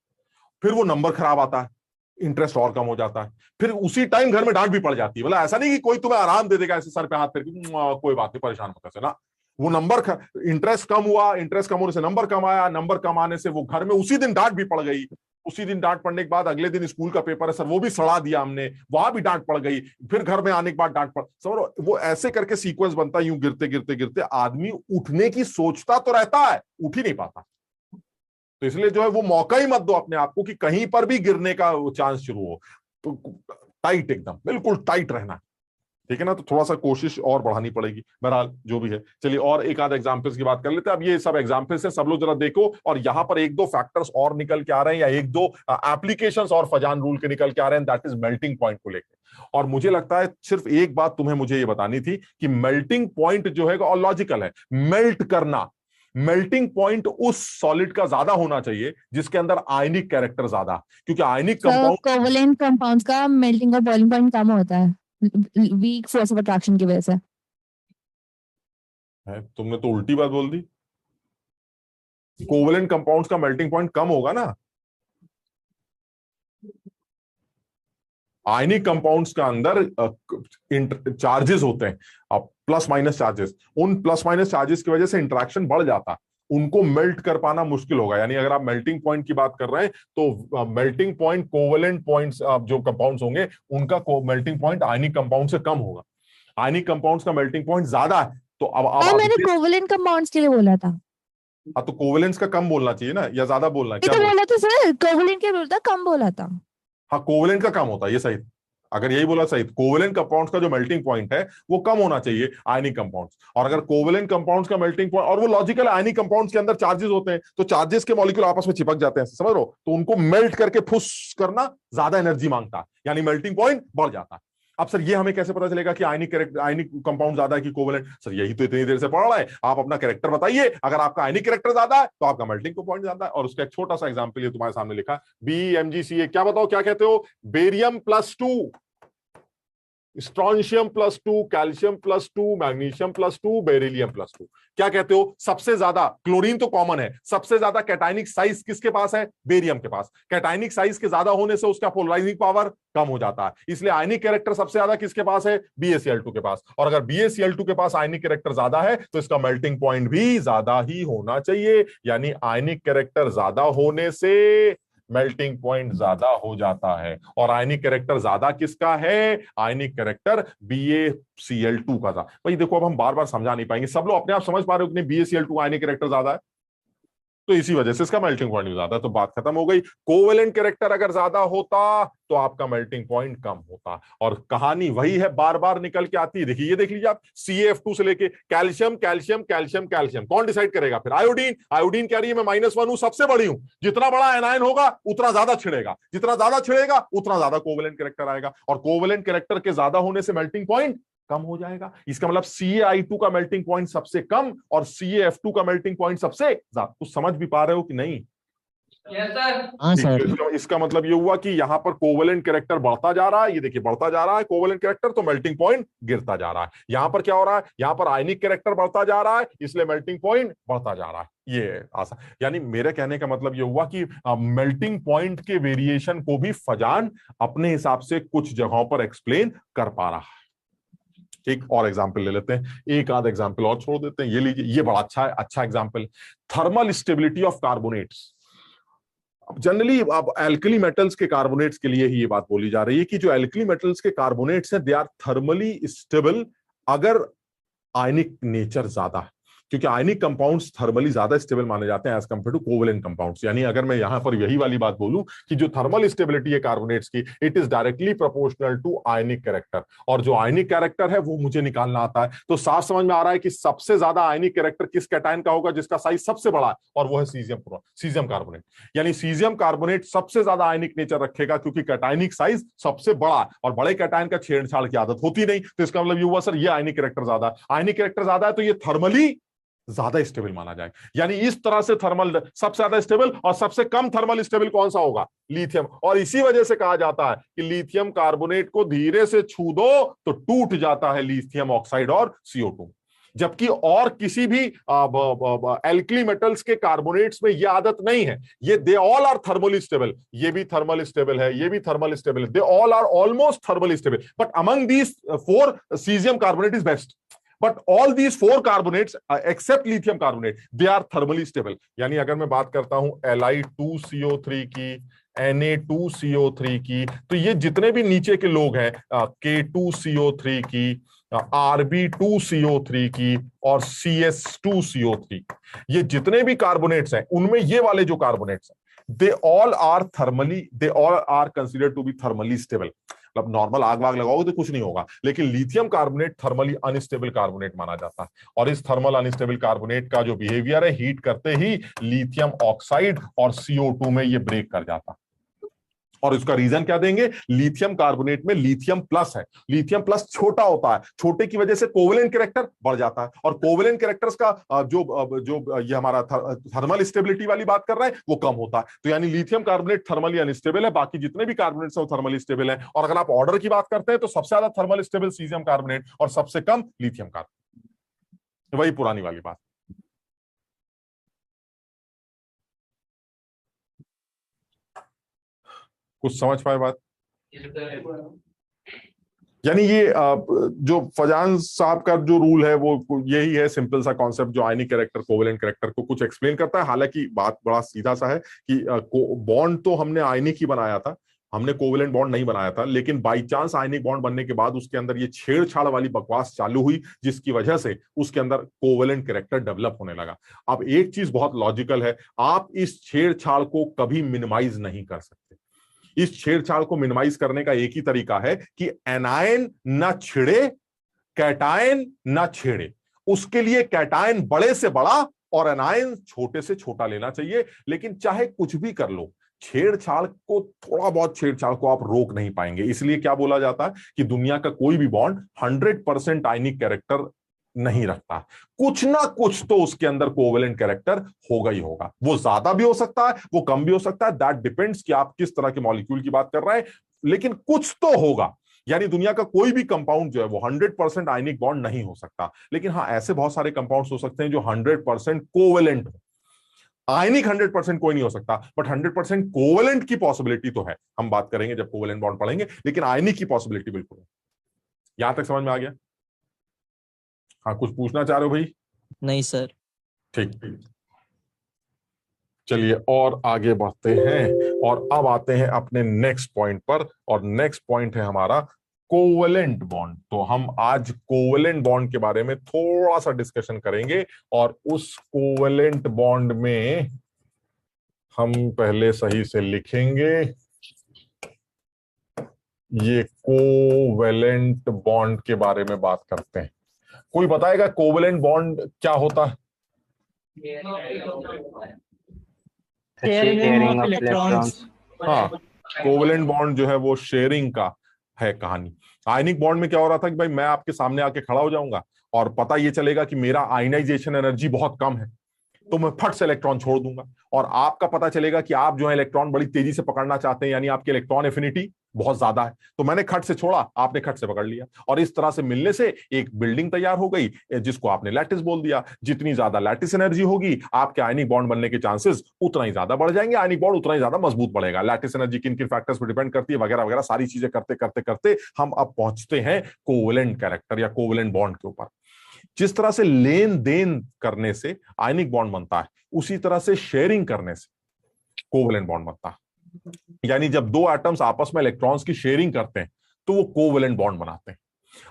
फिर वो नंबर खराब आता है, इंटरेस्ट और कम हो जाता है, फिर उसी टाइम घर में डांट भी पड़ जाती है। मतलब ऐसा नहीं कि कोई तुम्हें आराम दे देगा ऐसे सर पे हाथ फेर के कोई बात नहीं परेशान मत ऐसे ना, वो नंबर इंटरेस्ट कम हुआ, इंटरेस्ट कम होने से नंबर कम आया, नंबर कम आने से वो घर में उसी दिन डांट भी पड़ गई, उसी दिन डांट पड़ने के बाद अगले दिन स्कूल का पेपर है सर वो भी सड़ा दिया हमने, वहां भी डांट पड़ गई, फिर घर में आने के बाद डांट पड़, समझो वो ऐसे करके सीक्वेंस बनता है। यूं गिरते गिरते गिरते आदमी उठने की सोचता तो रहता है, उठ ही नहीं पाता। तो इसलिए जो है वो मौका ही मत दो अपने आप को कि कहीं पर भी गिरने का चांस शुरू हो। तो टाइट, एकदम बिल्कुल टाइट रहना, ठीक है ना। तो थोड़ा सा कोशिश और बढ़ानी पड़ेगी, बहरहाल जो भी है। चलिए और एक आध एग्जांपल्स की बात कर लेते हैं। अब ये सब एग्जांपल्स हैं, सब लोग जरा देखो, और यहां पर 1-2 फैक्टर्स और निकल के आ रहे हैं, या 1-2 एप्लीकेशंस और फजान रूल के निकल के आ रहे हैं, दैट इज मेल्टिंग पॉइंट को लेकर। और मुझे लगता है सिर्फ एक बात तुम्हें मुझे ये बतानी थी कि मेल्टिंग पॉइंट जो है और लॉजिकल है, मेल्ट करना, मेल्टिंग पॉइंट उस सॉलिड का ज्यादा होना चाहिए जिसके अंदर आयनिक कैरेक्टर ज्यादा, क्योंकि आयनिक कंपाउंड कोवलेंट कंपाउंड्स का मेल्टिंग और बॉइलिंग पॉइंट कम होता है वीक फोर्स ऑफ अट्रैक्शन की वजह से। तुमने तो उल्टी बात बोल दी, कोवलेंट कंपाउंड्स का मेल्टिंग पॉइंट कम होगा ना, आयनिक कंपाउंड्स का अंदर चार्जेस होते हैं, अब प्लस माइनस चार्जेस, उन प्लस माइनस चार्जेस की वजह से इंटरेक्शन बढ़ जाता है, उनको मेल्ट कर पाना मुश्किल होगा। यानी अगर आप मेल्टिंग पॉइंट की बात कर रहे हैं तो मेल्टिंग पॉइंट कोवेलेंट पॉइंट्स जो कंपाउंड्स होंगे उनका मेल्टिंग पॉइंट आयनिक कंपाउंड से कम होगा, आयनिक कंपाउंड्स का मेल्टिंग पॉइंट ज्यादा है। तो अब मैंने कोवलेंट कंपाउंड्स के लिए बोला था। हाँ, तो कोवेलेंट्स का कम बोलना चाहिए ना, या ज्यादा बोलना, क्या बोला था सर, कोवलेंट के बोलता कम बोला था। हाँ, कोवेलेंट का कम होता है, ये सही। अगर यही बोला सही, कोवेलेंट कंपाउंड्स का जो मेल्टिंग पॉइंट है वो कम होना चाहिए आयनिक कंपाउंड्स। और अगर कोवेलेंट कंपाउंड्स का मेल्टिंग पॉइंट, और वो लॉजिकल आयनिक कंपाउंड्स के अंदर चार्जेस होते हैं, तो चार्जेस के मॉलिक्यूल आपस में चिपक जाते हैं, समझ लो, तो उनको मेल्ट करके फुस करना ज्यादा एनर्जी मांगता है, यानी मेल्टिंग पॉइंट बढ़ जाता है। अब सर ये हमें कैसे पता चलेगा कि आयनिक कंपाउंड ज्यादा है कि कोवेलेंट? सर यही तो इतनी देर से पढ़ रहा है, आप अपना कैरेक्टर बताइए, अगर आपका आयनिक कैरेक्टर ज्यादा है तो आपका मेल्टिंग पॉइंट ज्यादा है। और उसका एक छोटा सा एग्जांपल ये तुम्हारे सामने लिखा, BMgCa, क्या बताओ क्या कहते हो? Barium +2, strontium +2, calcium +2, magnesium +2, beryllium +2। क्या कहते हो? सबसे ज्यादा, क्लोरीन तो कॉमन है, सबसे ज्यादा कैटायनिक साइज किसके पास है? बेरियम के पास। कैटायनिक साइज के ज्यादा होने से उसका पोलराइजिंग पावर कम हो जाता है, इसलिए आयनिक कैरेक्टर सबसे ज्यादा किसके पास है? BaCl2 के पास। और अगर BaCl2 के पास आयनिक कैरेक्टर ज्यादा है तो इसका मेल्टिंग पॉइंट भी ज्यादा ही होना चाहिए, यानी आयनिक कैरेक्टर ज्यादा होने से मेल्टिंग पॉइंट ज्यादा हो जाता है। और आयनिक कैरेक्टर ज्यादा किसका है? आयनिक कैरेक्टर BaCl2 का था। भाई देखो, अब हम बार बार समझा नहीं पाएंगे, सब लोग अपने आप समझ पा रहे हो कि BaCl2 आयनिक कैरेक्टर ज्यादा है? तो इसी वजह से इसका मेल्टिंग पॉइंट भी ज्यादा है, तो बात खत्म हो गई। कोवेलेंट कैरेक्टर अगर ज्यादा होता तो आपका मेल्टिंग पॉइंट कम होता, और कहानी वही है, बार बार निकल के आती है। देखिए, ये देख लीजिए आप, CaF2 से लेके कैल्शियम कैल्शियम कैल्शियम कैल्शियम, कौन डिसाइड करेगा फिर? आयोडीन। आयोडीन कह रही है मैं -1 हूं, सबसे बड़ी हूं, जितना बड़ा एनायन होगा उतना ज्यादा छिड़ेगा, जितना ज्यादा छिड़ेगा उतना ज्यादा कोवेलेंट कैरेक्टर आएगा, और कोवेलेंट कैरेक्टर के ज्यादा होने से मेल्टिंग पॉइंट कम हो जाएगा। इसका मतलब CaI2 का मेल्टिंग पॉइंट सबसे कम और CaF2 का मेल्टिंग पॉइंट सबसे ज्यादा। तो समझ भी पा रहे हो कि नहीं? हाँ सर। इसका मतलब ये हुआ कि यहाँ पर कोवेलेंट कैरेक्टर बढ़ता जा रहा है, ये देखिए बढ़ता जा रहा है कोवेलेंट कैरेक्टर, तो मेल्टिंग पॉइंट गिरता जा रहा है। यहाँ पर क्या हो रहा है? यहाँ पर आयनिक कैरेक्टर बढ़ता जा रहा है, इसलिए मेल्टिंग पॉइंट बढ़ता जा रहा है। ये आसान, यानी मेरे कहने का मतलब ये हुआ कि मेल्टिंग पॉइंट के वेरिएशन को भी फजान अपने हिसाब से कुछ जगहों पर एक्सप्लेन कर पा रहा है। एक और एग्जांपल ले लेते हैं, एक आध एग्जांपल और छोड़ देते हैं। ये लीजिए, ये बड़ा अच्छा example, thermal stability of carbonates. Generally अब एल्कली मेटल्स के कार्बोनेट्स के लिए ही ये बात बोली जा रही है कि जो एल्कली मेटल्स के कार्बोनेट्स हैं, दे आर थर्मली स्टेबल अगर आयनिक नेचर ज्यादा है, क्योंकि आयनिक कंपाउंड्स थर्मली ज्यादा स्टेबल माने जाते हैं as compare to covalent compounds. यानी अगर मैं यहां पर यही वाली बात बोलूं कि जो थर्मल स्टेबिलिटी है कार्बोनेट्स की, it is directly proportional to ionic character, और जो आयनिक कैरेक्टर है वो मुझे निकालना आता है। तो साफ समझ में आ रहा है कि सबसे ज्यादा आयनिक कैरेक्टर किस कैटायन का होगा जिसका साइज सबसे बड़ा है, और वो है सीजियम कार्बोनेट। यानी सीजियम कार्बोनेट सबसे ज्यादा आयनिक नेचर रखेगा क्योंकि कैटायनिक साइज सबसे बड़ा है, और बड़े कैटायन का छेड़छाड़ की आदत होती नहीं। तो इसका मतलब ये हुआ सर, ये आयनिक कैरेक्टर ज्यादा, आयनिक कैरेक्टर ज्यादा है तो ये थर्मली ज्यादा स्टेबल माना जाए। यानी इस तरह से थर्मल सबसे ज्यादा स्टेबल, और सबसे कम थर्मल स्टेबल कौन सा होगा? लिथियम। और इसी वजह से कहा जाता है कि लिथियम कार्बोनेट को धीरे से छू दो तो टूट जाता है लिथियम ऑक्साइड और CO2। जबकि और किसी भी एल्कली मेटल्स के कार्बोनेट्स में यह आदत नहीं है। ये they all are thermally stable, ये भी थर्मल स्टेबल है, ये भी थर्मल स्टेबल है, they all are almost thermally stable, but among these 4 caesium carbonate is best. But all these 4 carbonates, except lithium carbonate, they are thermally stable. यानी अगर मैं बात करता हूं Li2CO3 की, Na2CO3 की, तो ये जितने भी नीचे के लोग हैं, K2CO3 की, Rb2CO3 की और CS2CO3, ये जितने भी कार्बोनेट्स हैं उनमें ये वाले जो कार्बोनेट्स हैं, they all are considered to be thermally stable. मतलब नॉर्मल आग वाग लगाओगे तो कुछ नहीं होगा, लेकिन lithium carbonate thermally unstable carbonate माना जाता है। और इस थर्मल अनस्टेबल कार्बोनेट का जो बिहेवियर है, हीट करते ही लिथियम ऑक्साइड और CO2 में ये ब्रेक कर जाता है। और इसका रीजन क्या देंगे? लिथियम कार्बोनेट में लिथियम प्लस है, लिथियम प्लस छोटा होता है, छोटे की वजह से कोवेलेंट कैरेक्टर बढ़ जाता है, और कोवेलेंट कैरेक्टर्स का जो ये हमारा थर्मल स्टेबिलिटी वाली बात कर रहे हैं वो कम होता है। तो यानी लिथियम कार्बोनेट थर्मली अनस्टेबल है, बाकी जितने भी कार्बोनेट्स हैं वो थर्मली स्टेबल है। और अगर आप ऑर्डर की बात करते हैं तो सबसे ज्यादा थर्मल स्टेबल सीजियम कार्बोनेट और सबसे कम लिथियम कार्बोनेट। वही पुरानी वाली बात। कुछ समझ पाए बात? यानी ये जो फजान साहब का जो रूल है वो यही है, सिंपल सा कॉन्सेप्ट जो आयनिक कैरेक्टर कोवेलेंट कैरेक्टर को कुछ एक्सप्लेन करता है। हालांकि बात बड़ा सीधा सा है कि बॉन्ड तो हमने आयनिक ही बनाया था, हमने कोवेलेंट बॉन्ड नहीं बनाया था, लेकिन बाई चांस आयनिक बॉन्ड बनने के बाद उसके अंदर ये छेड़छाड़ वाली बकवास चालू हुई, जिसकी वजह से उसके अंदर कोवेलेंट कैरेक्टर डेवलप होने लगा। अब एक चीज बहुत लॉजिकल है, आप इस छेड़छाड़ को कभी मिनिमाइज नहीं कर सकते। इस छेड़छाड़ को मिनिमाइज करने का एक ही तरीका है कि एनायन ना छिड़े, कैटायन ना छेड़े। उसके लिए कैटायन बड़े से बड़ा और एनायन छोटे से छोटा लेना चाहिए। लेकिन चाहे कुछ भी कर लो, छेड़छाड़ को, थोड़ा बहुत छेड़छाड़ को आप रोक नहीं पाएंगे। इसलिए क्या बोला जाता है कि दुनिया का कोई भी बॉन्ड 100% आयनिक कैरेक्टर नहीं रखता, कुछ ना कुछ तो उसके अंदर कोवेलेंट कैरेक्टर होगा ही होगा। वो ज्यादा भी हो सकता है, वो कम भी हो सकता है, दैट डिपेंड्स कि आप किस तरह के मॉलिक्यूल की बात कर रहे हैं, लेकिन कुछ तो होगा। यानी दुनिया का कोई भी कंपाउंड जो है वो 100% आयनिक बॉन्ड नहीं हो सकता, लेकिन हाँ ऐसे बहुत सारे कंपाउंड्स हो सकते हैं जो 100% कोवेलेंट हो। आयनिक 100% कोई नहीं हो सकता, बट 100% कोवेलेंट की पॉसिबिलिटी तो है। हम बात करेंगे जब कोवेलेंट बॉन्ड पढ़ेंगे, लेकिन आयनिक की पॉसिबिलिटी बिल्कुल है। यहां तक समझ में आ गया? हाँ, कुछ पूछना चाह रहे हो भाई? नहीं सर। ठीक, चलिए और आगे बढ़ते हैं, और अब आते हैं अपने नेक्स्ट पॉइंट पर, और नेक्स्ट पॉइंट है हमारा कोवेलेंट बॉन्ड। तो हम आज कोवेलेंट बॉन्ड के बारे में थोड़ा सा डिस्कशन करेंगे, और उस कोवेलेंट बॉन्ड में हम पहले सही से लिखेंगे, ये कोवेलेंट बॉन्ड के बारे में बात करते हैं। कोई बताएगा कोवेलेंट बॉन्ड क्या होता है? Sharing of electrons. हाँ, कोवेलेंट बॉन्ड जो है वो शेयरिंग का है कहानी। आयनिक बॉन्ड में क्या हो रहा था कि भाई मैं आपके सामने आके खड़ा हो जाऊंगा और पता ये चलेगा कि मेरा आयनाइजेशन एनर्जी बहुत कम है, तो मैं फट से इलेक्ट्रॉन छोड़ दूंगा, और आपका पता चलेगा कि आप जो है इलेक्ट्रॉन बड़ी तेजी से पकड़ना चाहते हैं, यानी आपकी इलेक्ट्रॉन एफिनिटी बहुत ज्यादा है, तो मैंने खट से छोड़ा, आपने खट से पकड़ लिया, और इस तरह से मिलने से एक बिल्डिंग तैयार हो गई जिसको आपने लैटिस बोल दिया। जितनी ज्यादा लैटिस एनर्जी होगी आपके आयनिक बॉन्ड बनने के चांसेस उतना ही ज्यादा बढ़ जाएंगे, आयनिक बॉन्ड उतना ही ज्यादा मजबूत बढ़ेगा। लैटिस एनर्जी किन किन फैक्टर्स पर डिपेंड करती है वगैरह वगैरह सारी चीजें करते करते करते हम अब पहुंचते हैं कोवेलेंट कैरेक्टर या कोवेलेंट बॉन्ड के ऊपर। जिस तरह से लेन देन करने से आयनिक बॉन्ड बनता है, उसी तरह से शेयरिंग करने से कोवेलेंट बॉन्ड बनता है। यानी जब दो एटम्स आपस में इलेक्ट्रॉन्स की शेयरिंग करते हैं तो वो कोवेलेंट बॉन्ड बनाते हैं।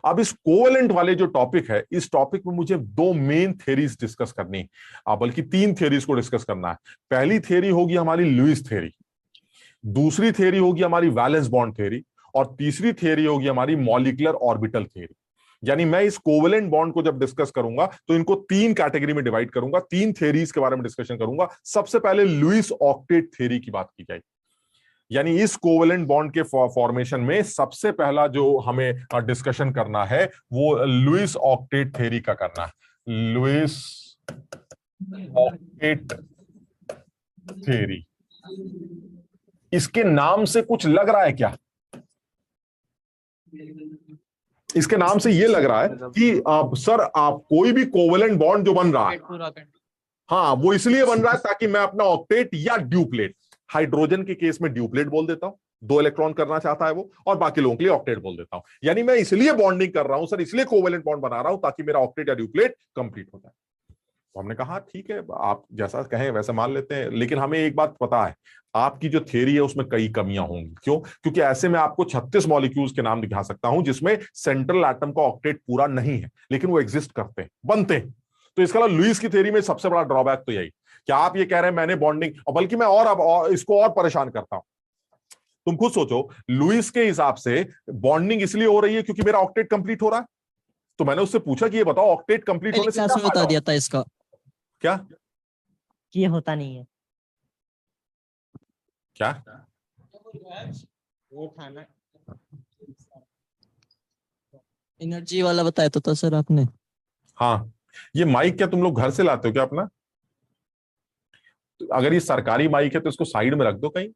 अब इस कोवेलेंट वाले जो टॉपिक है, इस टॉपिक में मुझे दो मेन थ्योरीज डिस्कस करनी है, बल्कि तीन थ्योरीज को डिस्कस करना है। पहली थ्योरी होगी हमारी लुईस थ्योरी, दूसरी थ्योरी होगी हमारी वैलेंस बॉन्ड थ्योरी, और तीसरी थ्योरी होगी हमारी मॉलिक्यूलर ऑर्बिटल थ्योरी। यानी मैं इस कोवेलेंट बॉन्ड को जब डिस्कस करूंगा तो इनको तीन कैटेगरी में डिवाइड करूंगा, तीन थ्योरीज के बारे में डिस्कशन करूंगा। सबसे पहले लुईस ऑक्टेट थ्योरी की बात की जाएगी, यानी इस कोवेलेंट बॉन्ड के फॉर्मेशन में सबसे पहला जो हमें डिस्कशन करना है वो लुईस ऑक्टेट थ्योरी का करना है। लुईस ऑक्टेट थ्योरी, इसके नाम से कुछ लग रहा है क्या? इसके नाम से ये लग रहा है कि सर आप कोई भी कोवेलेंट बॉन्ड जो बन रहा है, हाँ वो इसलिए बन रहा है ताकि मैं अपना ऑक्टेट या ड्यूप्लेट, हाइड्रोजन के केस में ड्यूप्लेट बोल देता हूं, 2 इलेक्ट्रॉन करना चाहता है वो, और बाकी लोगों के लिए ऑक्टेट बोल देता हूं। यानी मैं इसलिए बॉन्डिंग कर रहा हूं सर, इसलिए कोवेलेंट बॉन्ड बना रहा हूं ताकि मेरा ऑक्टेट या ड्यूप्लेट कंप्लीट हो जाए। तो हमने कहा ठीक है, आप जैसा कहें वैसा मान लेते हैं, लेकिन हमें एक बात पता है, आपकी जो थ्योरी है उसमें कई कमियां होंगी। क्यों? क्योंकि ऐसे में आपको 36 मॉलिक्यूल्स के नाम दिखा सकता हूं जिसमें सेंट्रल एटम का ऑक्टेट पूरा नहीं है, लेकिन वो एग्जिस्ट करते हैं, बनते हैं। तो इसका मतलब लुईस की थ्योरी में सबसे बड़ा ड्रॉबैक तो यही कि आप ये कह रहे हैं मैंने बॉन्डिंग, और बल्कि मैं और इसको और परेशान करता हूं। तुम खुद सोचो, लुईस के हिसाब से बॉन्डिंग इसलिए हो रही है क्योंकि मेरा ऑक्टेट कंप्लीट हो रहा है। तो मैंने उससे पूछा कि ये बताओ ऑक्टेट कंप्लीट होने से क्या बता दिया था इसका, क्या कि ये होता नहीं है क्या वो खाना एनर्जी वाला बताया तो था सर आपने। हाँ, ये माइक क्या तुम लोग घर से लाते हो क्या अपना? अगर ये सरकारी माइक है तो इसको साइड में रख दो कहीं।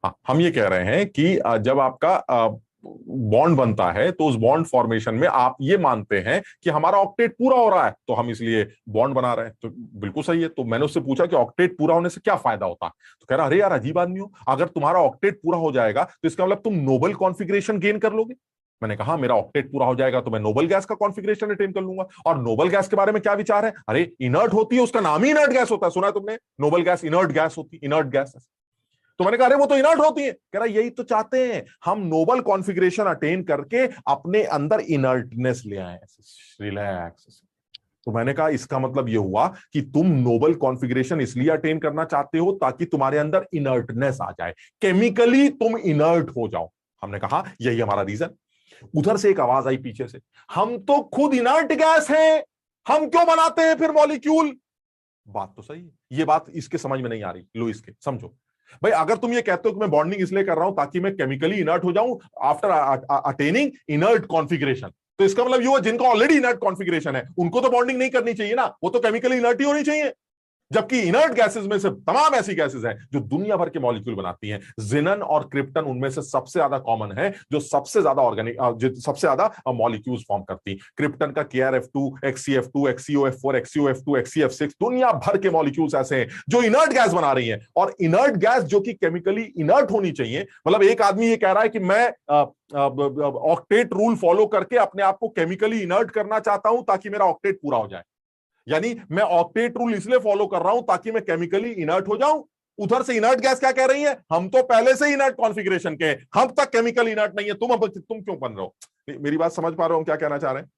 हाँ, हम ये कह रहे हैं कि जब आपका बॉन्ड बनता है तो उस बॉन्ड फॉर्मेशन में आप ये मानते हैं कि हमारा ऑक्टेट पूरा हो रहा है तो हम इसलिए बॉन्ड बना रहे हैं। तो बिल्कुल सही है। तो मैंने उससे पूछा कि ऑक्टेट पूरा होने से क्या फायदा होता है, तो कह रहा अरे यार अजीब आदमी हो, अगर तुम्हारा ऑक्टेट पूरा हो जाएगा तो इसका मतलब तुम नोबल कॉन्फिगरेशन गेन कर लोगे। मैंने कहा मेरा ऑक्टेट पूरा हो जाएगा तो मैं नोबल गैस का कॉन्फिगरेशन अटेन कर लूंगा। और नोबल गैस के बारे में क्या विचार है? अरे इनर्ट होती है, उसका नाम ही इनर्ट गैस होता है, सुना है तुमने? नोबल गैस इनर्ट गैस होती, इनर्ट गैस। तो मैंने कहा अरे वो तो इनर्ट होती है। कह रहा यही तो चाहते हैं हम, नोबल कॉन्फिगरेशन अटेन करके अपने अंदर इनर्टनेस ले आए, रिलैक्स। तो मैंने कहा इसका मतलब यह हुआ कि तुम नोबल कॉन्फिगरेशन इसलिए अटेन करना चाहते हो ताकि तुम्हारे अंदर इनर्टनेस आ जाए, केमिकली तुम इनर्ट हो जाओ। हमने कहा यही हमारा रीजन। उधर से एक आवाज आई पीछे से, हम तो खुद इनर्ट गैस हैं, हम क्यों बनाते हैं फिर मॉलिक्यूल? बात तो सही है, ये बात इसके समझ में नहीं आ रही लुईस के। समझो भाई, अगर तुम ये कहते हो कि मैं बॉन्डिंग इसलिए कर रहा हूं ताकि मैं केमिकली इनर्ट हो जाऊं आफ्टर अटेनिंग इनर्ट कॉन्फिगरेशन, तो इसका मतलब ये हुआ जिनका ऑलरेडी इनर्ट कॉन्फिगरेशन है उनको तो बॉन्डिंग नहीं करनी चाहिए ना, वो तो केमिकली इनर्ट ही होनी चाहिए। जबकि इनर्ट गैसेस में से तमाम ऐसी गैसेस हैं जो दुनिया भर के मॉलिक्यूल बनाती हैं। जिनन और क्रिप्टन उनमें से सबसे ज्यादा कॉमन है, जो सबसे ज्यादा ऑर्गेनिक, सबसे ज्यादा मॉलिक्यूल्स फॉर्म करती। क्रिप्टन का KrF2, HCF2, HCOF4, HCOF2, HCF6, दुनिया भर के मॉलिक्यूल्स ऐसे हैं जो इनर्ट गैस बना रही हैं। और इनर्ट गैस जो कि केमिकली इनर्ट होनी चाहिए, मतलब एक आदमी ये कह रहा है कि मैं ऑक्टेट रूल फॉलो करके अपने आप को केमिकली इनर्ट करना चाहता हूं ताकि मेरा ऑक्टेट पूरा हो जाए, यानी मैं ऑक्टेट रूल इसलिए फॉलो कर रहा हूं ताकि मैं केमिकली इनर्ट हो जाऊं। उधर से इनर्ट गैस क्या कह रही है, हम तो पहले से इनर्ट कॉन्फिगरेशन के, हम तक केमिकल इनर्ट नहीं है, तुम क्यों बन रहे हो? मेरी बात समझ पा रहे हो हम क्या कहना चाह रहे हैं?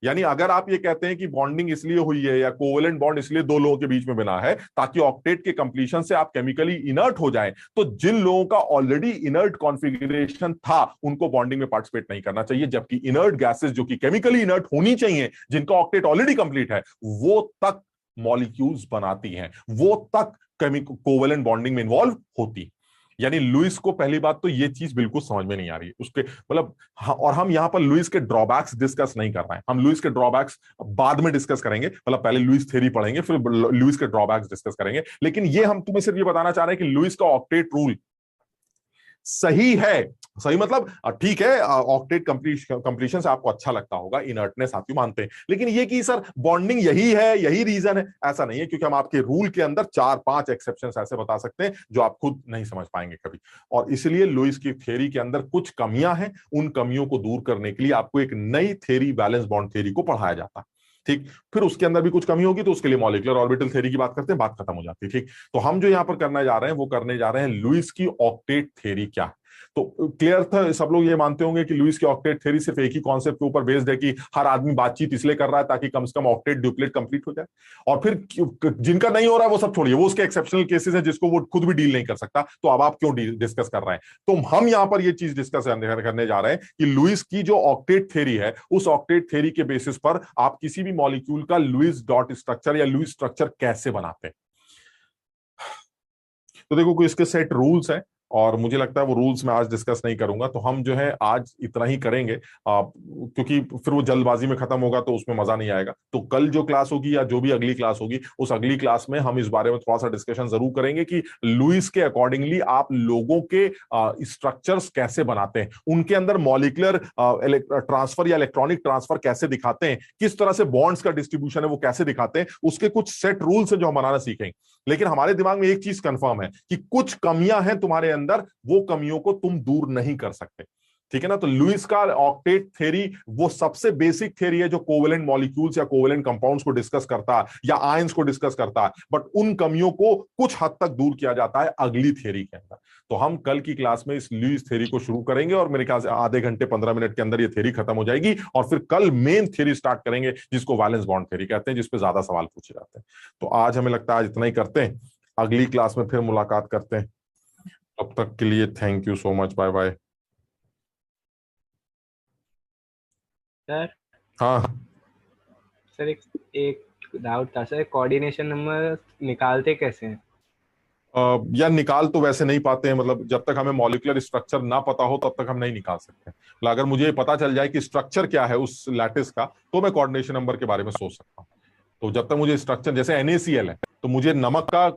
यानी अगर आप ये कहते हैं कि बॉन्डिंग इसलिए हुई है या कोवेलेंट बॉन्ड इसलिए दो लोगों के बीच में बना है ताकि ऑक्टेट के कंप्लीशन से आप केमिकली इनर्ट हो जाएं, तो जिन लोगों का ऑलरेडी इनर्ट कॉन्फ़िगरेशन था उनको बॉन्डिंग में पार्टिसिपेट नहीं करना चाहिए, जबकि इनर्ट गैसेस जो कि केमिकली इनर्ट होनी चाहिए, जिनका ऑक्टेट ऑलरेडी कंप्लीट है, वो तक मॉलिक्यूल्स बनाती हैं, वो तक कोवेलेंट बॉन्डिंग में इन्वॉल्व होती। यानी लुइस को पहली बात तो ये चीज बिल्कुल समझ में नहीं आ रही है उसके, मतलब और हम यहां पर लुइस के ड्रॉबैक्स डिस्कस नहीं कर रहे हैं, हम लुइस के ड्रॉबैक्स बाद में डिस्कस करेंगे, मतलब पहले लुइस थ्योरी पढ़ेंगे फिर लुइस के ड्रॉबैक्स डिस्कस करेंगे। लेकिन ये हम तुम्हें सिर्फ ये बताना चाह रहे हैं कि लुइस का ऑक्टेट रूल सही है, सही मतलब ठीक है, ऑक्टेट कंप्लीशन से आपको अच्छा लगता होगा, इनर्टनेस आप भी मानते हैं, लेकिन ये कि सर बॉन्डिंग यही है, यही रीजन है, ऐसा नहीं है, क्योंकि हम आपके रूल के अंदर 4-5 एक्सेप्शंस ऐसे बता सकते हैं जो आप खुद नहीं समझ पाएंगे कभी। और इसलिए लुइस की थ्योरी के अंदर कुछ कमियां हैं, उन कमियों को दूर करने के लिए आपको एक नई थ्योरी, बैलेंस बॉन्ड थ्योरी को पढ़ाया जाता है। ठीक, फिर उसके अंदर भी कुछ कमी होगी तो उसके लिए मॉलिक्यूलर ऑर्बिटल थ्योरी की बात करते हैं, बात खत्म हो जाती है। ठीक, तो हम जो यहां पर करने जा रहे हैं वो करने जा रहे हैं लुइस की ऑक्टेट थ्योरी क्या है। तो क्लियर था, सब लोग ये मानते होंगे कि लुइस की ऑक्टेट थ्योरी सिर्फ एक ही कॉन्सेप्ट के ऊपर बेस्ड है कि हर आदमी बातचीत इसलिए कर रहा है ताकि कम से कम ऑक्टेट ड्यूप्लेट कंप्लीट हो जाए, और फिर जिनका नहीं हो रहा है वो सब छोड़िए, वो उसके एक्सेप्शनल केसेस हैं जिसको वो खुद भी डील नहीं कर सकता, तो अब आप क्यों डिस्कस कर रहे हैं। तो हम यहां पर ये चीज डिस्कस करने जा रहे हैं कि लुइस की जो ऑक्टेट थ्योरी है, उस ऑक्टेट थ्योरी के बेसिस पर आप किसी भी मॉलिक्यूल का लुइस डॉट स्ट्रक्चर या लुइस स्ट्रक्चर कैसे बनाते हैं। तो देखो कोई इसके सेट रूल्स हैं, और मुझे लगता है वो रूल्स मैं आज डिस्कस नहीं करूंगा, तो हम जो है आज इतना ही करेंगे, क्योंकि फिर वो जल्दबाजी में खत्म होगा तो उसमें मजा नहीं आएगा। तो कल जो क्लास होगी या जो भी अगली क्लास होगी, उस अगली क्लास में हम इस बारे में थोड़ा सा डिस्कशन जरूर करेंगे कि लुइस के अकॉर्डिंगली आप लोगों के स्ट्रक्चर्स कैसे बनाते हैं, उनके अंदर मॉलिक्यूलर ट्रांसफर या इलेक्ट्रॉनिक ट्रांसफर कैसे दिखाते हैं, किस तरह से बॉन्ड्स का डिस्ट्रीब्यूशन है वो कैसे दिखाते हैं, उसके कुछ सेट रूल्स है जो हम बनाना सीखेंगे। लेकिन हमारे दिमाग में एक चीज कंफर्म है कि कुछ कमियां हैं तुम्हारे अंदर, वो कमियों को तुम दूर नहीं कर सकते, ठीक है ना। तो लुइस का ऑक्टेट थ्योरी वो सबसे बेसिक थ्योरी है जो कोवेलेंट मॉलिक्यूल्स या कोवेलेंट कंपाउंड्स को डिस्कस करता है या आयंस को डिस्कस करता है, बट उन कमियों को कुछ हद तक दूर किया जाता है अगली थ्योरी के अंदर। तो हम कल की क्लास में इस लुइस थ्योरी को शुरू करेंगे और मेरे ख्याल से आधे घंटे 15 मिनट के अंदर ये थ्योरी खत्म हो जाएगी, और फिर कल मेन थ्योरी स्टार्ट करेंगे जिसको वैलेंस बॉन्ड थ्योरी कहते हैं, जिसपे ज्यादा सवाल पूछे जाते हैं। तो आज हमें लगता है आज इतना ही करते हैं, अगली क्लास में फिर मुलाकात करते हैं। तब तक के लिए thank you so much, bye bye. Sir हाँ सर एक डाउट था सर, कोऑर्डिनेशन नंबर निकालते कैसे हैं? यार निकाल तो वैसे नहीं पाते हैं, मतलब जब तक हमें मॉलिक्यूलर स्ट्रक्चर ना पता हो तब तक हम नहीं निकाल सकते। मतलब अगर मुझे पता चल जाए कि स्ट्रक्चर क्या है उस लैटिस का, तो मैं कोऑर्डिनेशन नंबर के बारे में सोच सकता हूँ। तो जब तक मुझे स्ट्रक्चर, जैसे NaCl है, तो मुझे नमक का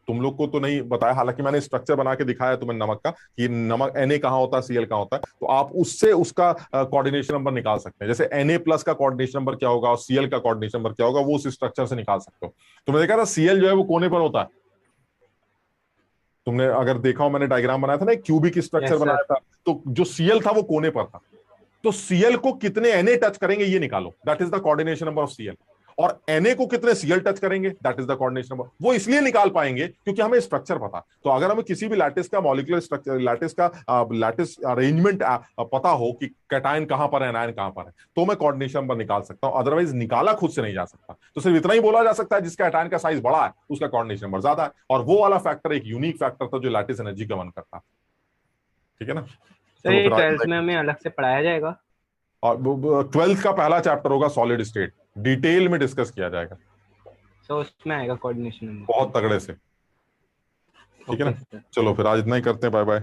तुम लोग को तो नहीं बताया, हालांकि मैंने स्ट्रक्चर बना के दिखाया तुम्हें नमक का कि नमक Na कहाँ होता है, Cl कहाँ होता है, तो आप उससे उसका कोऑर्डिनेशन नंबर निकाल सकते हैं। जैसे Na+ का कोऑर्डिनेशन नंबर क्या होगा और Cl का कोऑर्डिनेशन नंबर क्या होगा, वो उस स्ट्रक्चर से निकाल सकते हो। तुमने देखा था Cl जो है वो कोने पर होता है, तुमने अगर देखा हो, मैंने डायग्राम बनाया था ना, एक क्यूबिक स्ट्रक्चर बनाया था, तो जो Cl था वो कोने पर था। तो Cl को कितने Na टच करेंगे ये निकालो, that is the coordination number of Cl। और Na को कितने Cl टच करेंगे, that is the coordination number. वो इसलिए निकाल पाएंगे क्योंकि हमें स्ट्रक्चर पता। तो अगर हमें किसी भी लैटिस का मॉलिक्यूलर स्ट्रक्चर, लैटिस अरेंजमेंट पता हो कि कैटायन कहां पर है, एनायन कहां पर है, तो मैं कोऑर्डिनेशन नंबर निकाल सकता हूं, अदरवाइज निकाला खुद से नहीं जा सकता। तो सिर्फ इतना ही बोला जा सकता है जिसका कैटायन का साइज बड़ा है उसका कोऑर्डिनेशन नंबर ज्यादा है, और वो वाला फैक्टर एक यूनिक फैक्टर था जो लैटिस एनर्जी गवर्न करता। ठीक है ना। सर ये 12th में हमें अलग से पढ़ाया जाएगा? और 12th का पहला चैप्टर होगा सॉलिड स्टेट, डिटेल में डिस्कस किया जाएगा। तो उसमें आएगा कोऑर्डिनेशन नंबर बहुत तगड़े से। ठीक है ना। चलो फिर आज इतना ही करते हैं, बाय बाय।